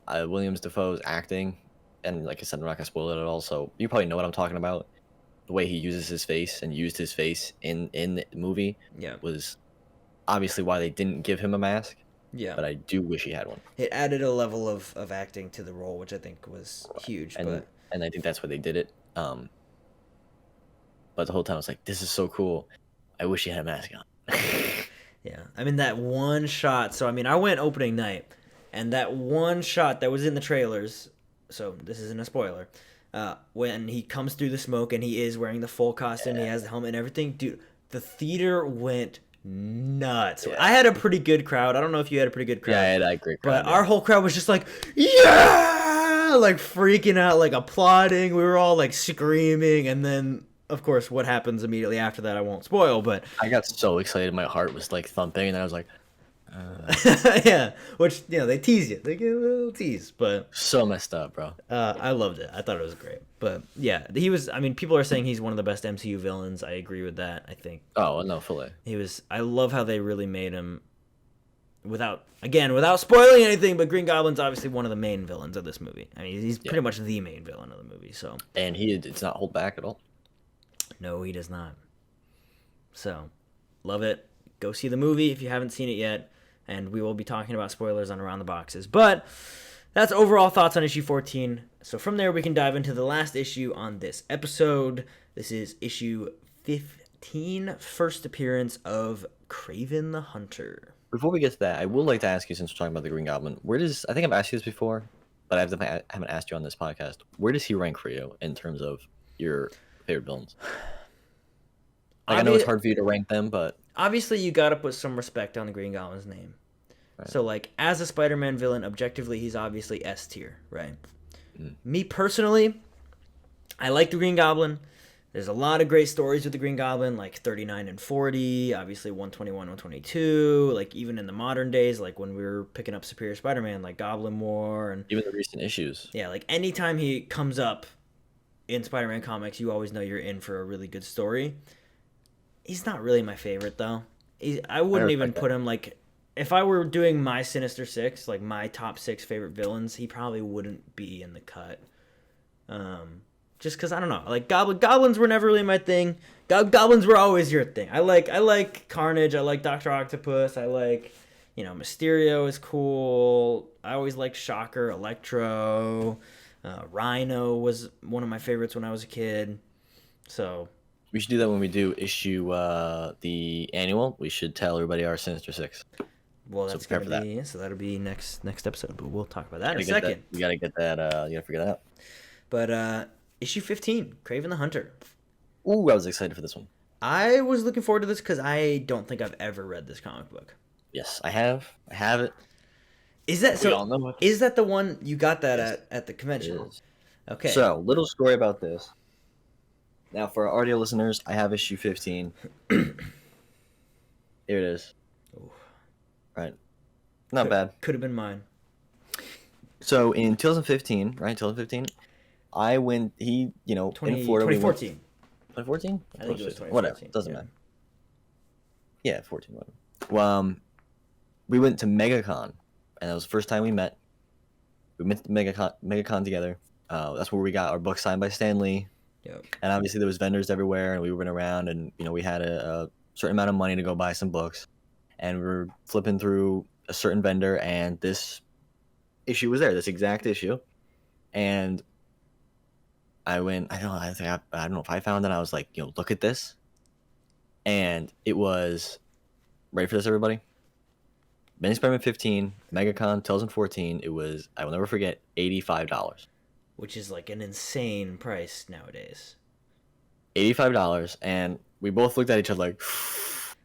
Williams Dafoe's acting, and like I said, I'm not gonna spoil it at all. So you probably know what I'm talking about. The way he uses his face and used his face in the movie, was obviously why they didn't give him a mask. Yeah, but I do wish he had one. It added a level of acting to the role, which I think was huge. And I think that's why they did it. But the whole time I was like, this is so cool. I wish he had a mask on. Yeah. I mean, that one shot. So, I mean, I went opening night, and that one shot that was in the trailers, so this isn't a spoiler, when he comes through the smoke and he is wearing the full costume, he has the helmet and everything, dude, the theater went nuts. I had a pretty good crowd. I don't know if you had a pretty good crowd. Yeah, I had a great crowd. But our whole crowd was just like, yeah! Like freaking out, like applauding. We were all like screaming, and then of course, what happens immediately after that, I won't spoil, but... I got so excited, my heart was, like, thumping, and then I was like... yeah, which, you know, they tease you. They get a little tease, but... So messed up, bro. I loved it. I thought it was great. But, yeah, he was... I mean, people are saying he's one of the best MCU villains. I agree with that, I think. Oh, no, fully. He was... I love how they really made him... Without spoiling anything, but Green Goblin's obviously one of the main villains of this movie. I mean, he's pretty much the main villain of the movie, so... And he did not hold back at all. No, he does not. So, love it. Go see the movie if you haven't seen it yet, and we will be talking about spoilers on Around the Boxes. But that's overall thoughts on issue 14. So from there, we can dive into the last issue on this episode. This is issue 15, first appearance of Kraven the Hunter. Before we get to that, I would like to ask you, since we're talking about the Green Goblin, I think I've asked you this before, but I haven't asked you on this podcast. Where does he rank for you in terms of your favorite villains? Like, I know it's hard for you to rank them, but obviously you got to put some respect on the Green Goblin's name. Right. So, like, as a Spider-Man villain, objectively, he's obviously S tier, right? Me personally, I like the Green Goblin. There's a lot of great stories with the Green Goblin, like 39 and 40, obviously 121, 122, like even in the modern days, like when we were picking up Superior Spider-Man, like Goblin War, and even the recent issues. Yeah, like anytime he comes up in Spider-Man comics, you always know you're in for a really good story. He's not really my favorite, though. I wouldn't even put him, like, if I were doing my Sinister Six, like my top 6 favorite villains, he probably wouldn't be in the cut. Just because, I don't know, like goblins were never really my thing. Goblins were always your thing. I like Carnage. I like Doctor Octopus. I like, Mysterio is cool. I always liked Shocker, Electro. Rhino was one of my favorites when I was a kid. So we should do that when we do issue the annual. We should tell everybody our Sinister Six. Well, that's gonna be so that'll be next episode, but we'll talk about that in a second. You gotta get that. You gotta figure that out. But issue 15, Kraven the Hunter. Ooh, I was excited for this one. I was looking forward to this because I don't think I've ever read this comic book. Yes, I have. I have it. Is that so? Is that the one you got that at the convention? Okay. So, little story about this. Now, for our audio listeners, I have issue 15. Here it is. Ooh. Right. Not bad. Could have been mine. So, in 2015, right? 2015, I went, in Florida. 2014. 2014? I think it was 2014. Whatever. Doesn't matter. Yeah, 14. Whatever. Well, we went to MegaCon, and that was the first time we met. We went to MegaCon together. That's where we got our book signed by Stan Lee. Yep. And obviously there was vendors everywhere, and we went around, and we had a certain amount of money to go buy some books, and we were flipping through a certain vendor, and this issue was there, this exact issue, and I went. I don't know if I found it. I was like, look at this, and it was. Ready for this, everybody? Amazing Spider-Man 15, MegaCon 2014. It was, I will never forget, $85. Which is like an insane price nowadays. $85, and we both looked at each other like,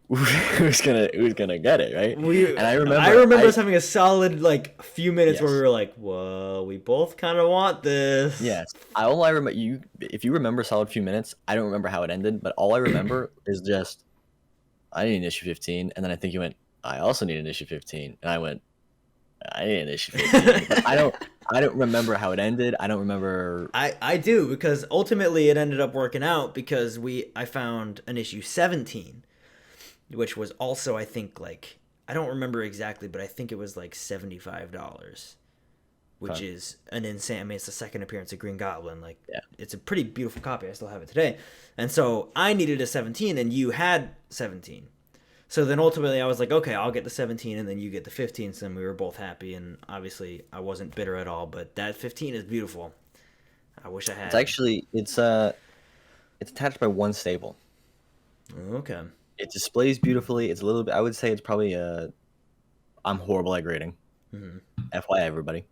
who's gonna get it, right? And I remember us having a solid few minutes where we were like, whoa, we both kind of want this. Yes. All I remember, if you remember a solid few minutes, I don't remember how it ended, but all I remember is just, I need an issue 15, and then I think you went, I also need an issue 15, and I went, I need an issue 15. I don't remember how it ended. I don't remember. I do, because ultimately it ended up working out because I found an issue 17, which was also, I think, I don't remember exactly, but I think it was $75, which is an insane. I mean, it's the second appearance of Green Goblin. It's a pretty beautiful copy. I still have it today. And so I needed a 17, and you had 17. So then ultimately I was like, okay, I'll get the 17 and then you get the 15. So then we were both happy, and obviously I wasn't bitter at all, but that 15 is beautiful. I wish I had. It's actually, it's attached by one staple. Okay. It displays beautifully. It's a little bit, I would say it's probably I'm horrible at grading. Mm-hmm. FYI, everybody.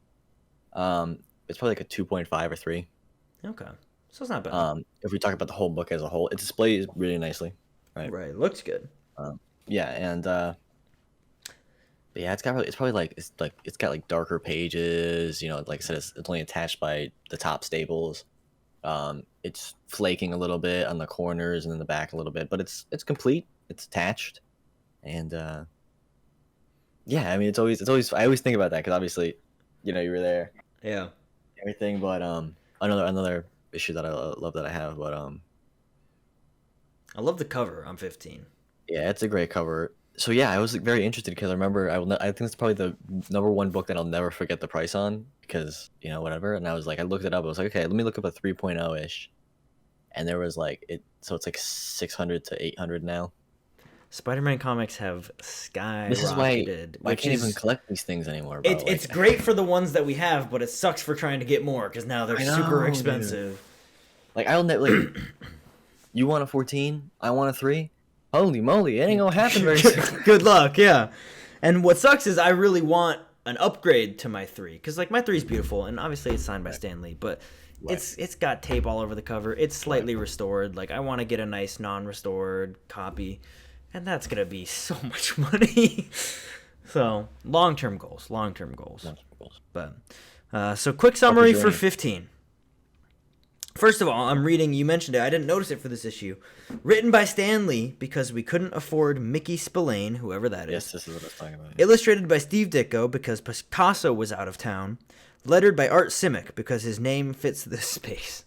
It's probably like a 2.5 or 3. Okay. So it's not bad. If we talk about the whole book as a whole, it displays really nicely. Right. Right. It looks good. Yeah, and but yeah, it's got darker pages. Like I said, it's only attached by the top staples. It's flaking a little bit on the corners and in the back a little bit, but it's complete. It's attached, and yeah, I mean, it's always. I always think about that because obviously, you were there. Yeah. Everything, but another issue that I love that I have, but I love the cover on 15. Yeah, it's a great cover. So yeah, I was very interested because I remember I think it's probably the number one book that I'll never forget the price on because whatever. And I was like, I looked it up. I was like, okay, let me look up a 3.0-ish. and there was like so it's like 600 to 800 now. Spider-Man comics have skyrocketed. This is why I can't even collect these things anymore, bro. It's great for the ones that we have, but it sucks for trying to get more because now they're super expensive. Dude. Like, I'll like, you want a 14? I want a 3? Holy moly, it ain't gonna happen very soon. Good luck, yeah. And what sucks is I really want an upgrade to my 3 because like my 3 is beautiful and obviously it's signed by Stan Lee, but it's got tape all over the cover. It's slightly restored. Like I want to get a nice non-restored copy. And that's going to be so much money. So, long-term goals. But so, quick summary for 15. First of all, I'm reading, you mentioned it, I didn't notice it for this issue. Written by Stan Lee, because we couldn't afford Mickey Spillane, whoever that is. Yes, this is what I was talking about. Illustrated by Steve Ditko, because Picasso was out of town. Lettered by Art Simic, because his name fits this space.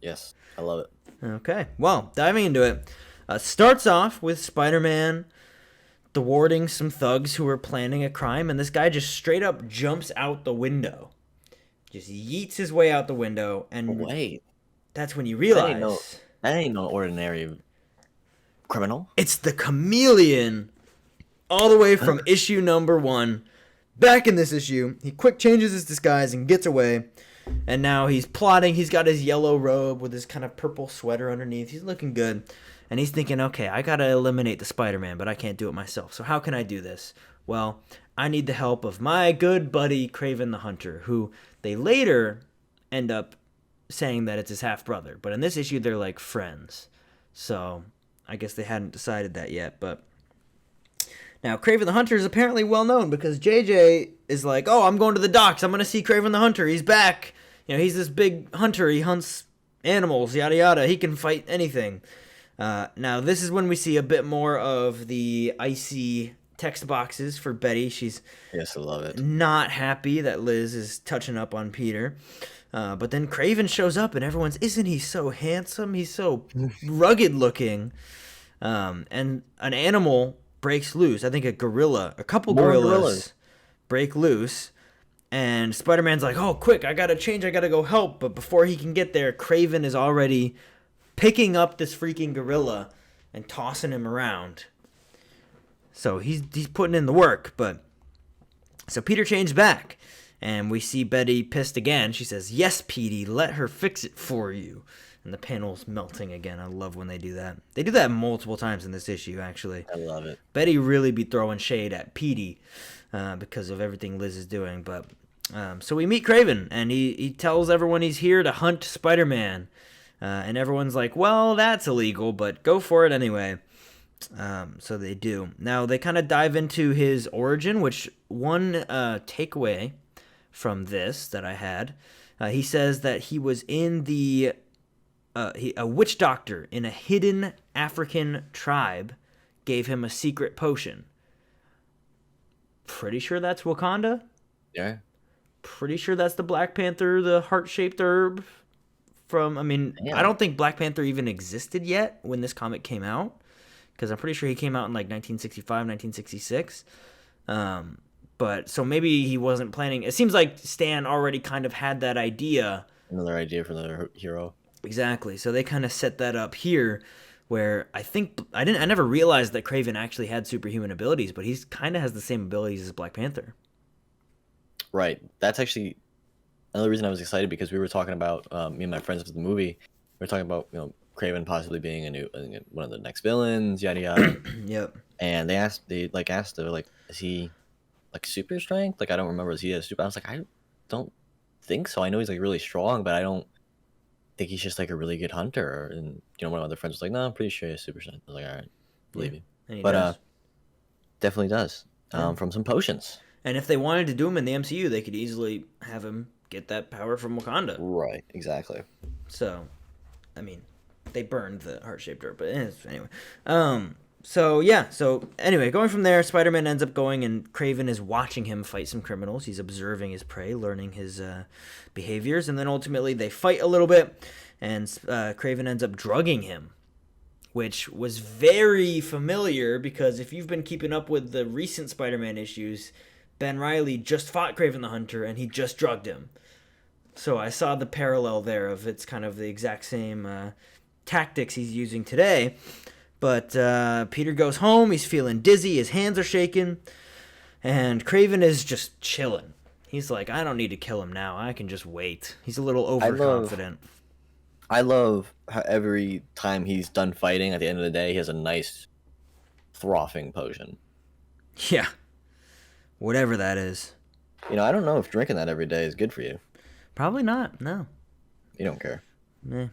Yes, I love it. Okay, well, diving into it. Starts off with Spider-Man thwarting some thugs who are planning a crime, and this guy just straight up jumps out the window. Just yeets his way out the window, and wait, that's when you realize... That ain't no ordinary criminal. It's the Chameleon, all the way from issue number 1. Back in this issue, he quick changes his disguise and gets away, and now he's plotting. He's got his yellow robe with his kind of purple sweater underneath. He's looking good. And he's thinking, okay, I got to eliminate the Spider-Man, but I can't do it myself. So how can I do this? Well, I need the help of my good buddy, Kraven the Hunter, who they later end up saying that it's his half-brother. But in this issue, they're like friends. So I guess they hadn't decided that yet. But now, Kraven the Hunter is apparently well-known because JJ is like, oh, I'm going to the docks. I'm going to see Kraven the Hunter. He's back. You know, he's this big hunter. He hunts animals, yada, yada. He can fight anything. Now, this is when we see a bit more of the icy text boxes for Betty. She's yes, I love it. Not happy that Liz is touching up on Peter. But then Craven shows up and everyone's, isn't he so handsome? He's so rugged looking. And an animal breaks loose. I think a couple gorillas break loose. And Spider-Man's like, oh, quick, I got to change. I got to go help. But before he can get there, Craven is already picking up this freaking gorilla and tossing him around. So he's putting in the work, but so Peter changed back and we see Betty pissed again. She says, yes, Petey, let her fix it for you. And the panel's melting again. I love when they do that. They do that multiple times in this issue, actually. I love it. Betty really be throwing shade at Petey because of everything Liz is doing. But so we meet Craven and he tells everyone he's here to hunt Spider-Man. And everyone's like, well, that's illegal, but go for it anyway. So they do. Now, they kind of dive into his origin, which one takeaway from this that I had, he says that he was in a witch doctor in a hidden African tribe gave him a secret potion. Pretty sure that's Wakanda. Yeah. Pretty sure that's the Black Panther, the heart-shaped herb. Damn. I don't think Black Panther even existed yet when this comic came out, because I'm pretty sure he came out in like 1965, 1966. But so maybe he wasn't planning. It seems like Stan already kind of had that idea. Another idea for the hero. Exactly. So they kind of set that up here, where I never realized that Craven actually had superhuman abilities, but he's kind of has the same abilities as Black Panther. Right. That's actually another reason I was excited, because we were talking about me and my friends with the movie. We were talking about Craven possibly being one of the next villains, yada yada. Yep. And they asked, is he like super strength? Like I don't remember. Is he a super? I was like, I don't think so. I know he's like really strong, but I don't think he's just like a really good hunter. And one of my other friends was like, no, I'm pretty sure he's super strength. I was like, all right, believe you. But definitely does from some potions. And if they wanted to do him in the MCU, they could easily have him get that power from Wakanda. Right, exactly. So, I mean, they burned the heart-shaped herb, but anyway. So anyway, going from there, Spider-Man ends up going, and Craven is watching him fight some criminals. He's observing his prey, learning his behaviors, and then ultimately they fight a little bit, and Craven ends up drugging him, which was very familiar, because if you've been keeping up with the recent Spider-Man issues, Ben Reilly just fought Kraven the Hunter, and he just drugged him. So I saw the parallel there of it's kind of the exact same tactics he's using today. But Peter goes home. He's feeling dizzy. His hands are shaking. And Craven is just chilling. He's like, I don't need to kill him now. I can just wait. He's a little overconfident. I love how every time he's done fighting, at the end of the day, he has a nice frothing potion. Yeah. Whatever that is. You know, I don't know if drinking that every day is good for you. Probably not, no. You don't care. Meh.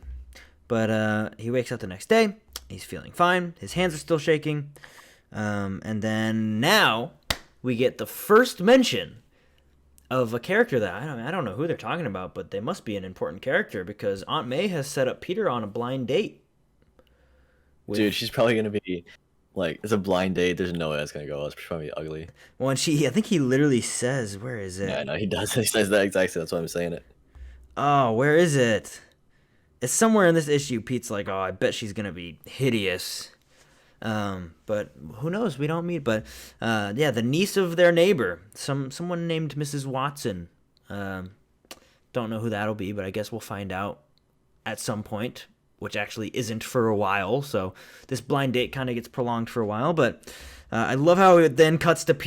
But he wakes up the next day. He's feeling fine. His hands are still shaking. And then now we get the first mention of a character that I don't know who they're talking about, but they must be an important character because Aunt May has set up Peter on a blind date. Dude, she's probably going to be like, it's a blind date. There's no way that's going to go. It's probably ugly. Well, and I think he literally says, where is it? Yeah, no, he does. He says that exactly. That's why I'm saying it. Oh, where is it? It's somewhere in this issue. Pete's like, oh, I bet she's going to be hideous. But who knows? We don't meet. But yeah, the niece of their neighbor, someone named Mrs. Watson. Don't know who that'll be, but I guess we'll find out at some point, which actually isn't for a while. So this blind date kind of gets prolonged for a while. But I love how it then cuts to Peter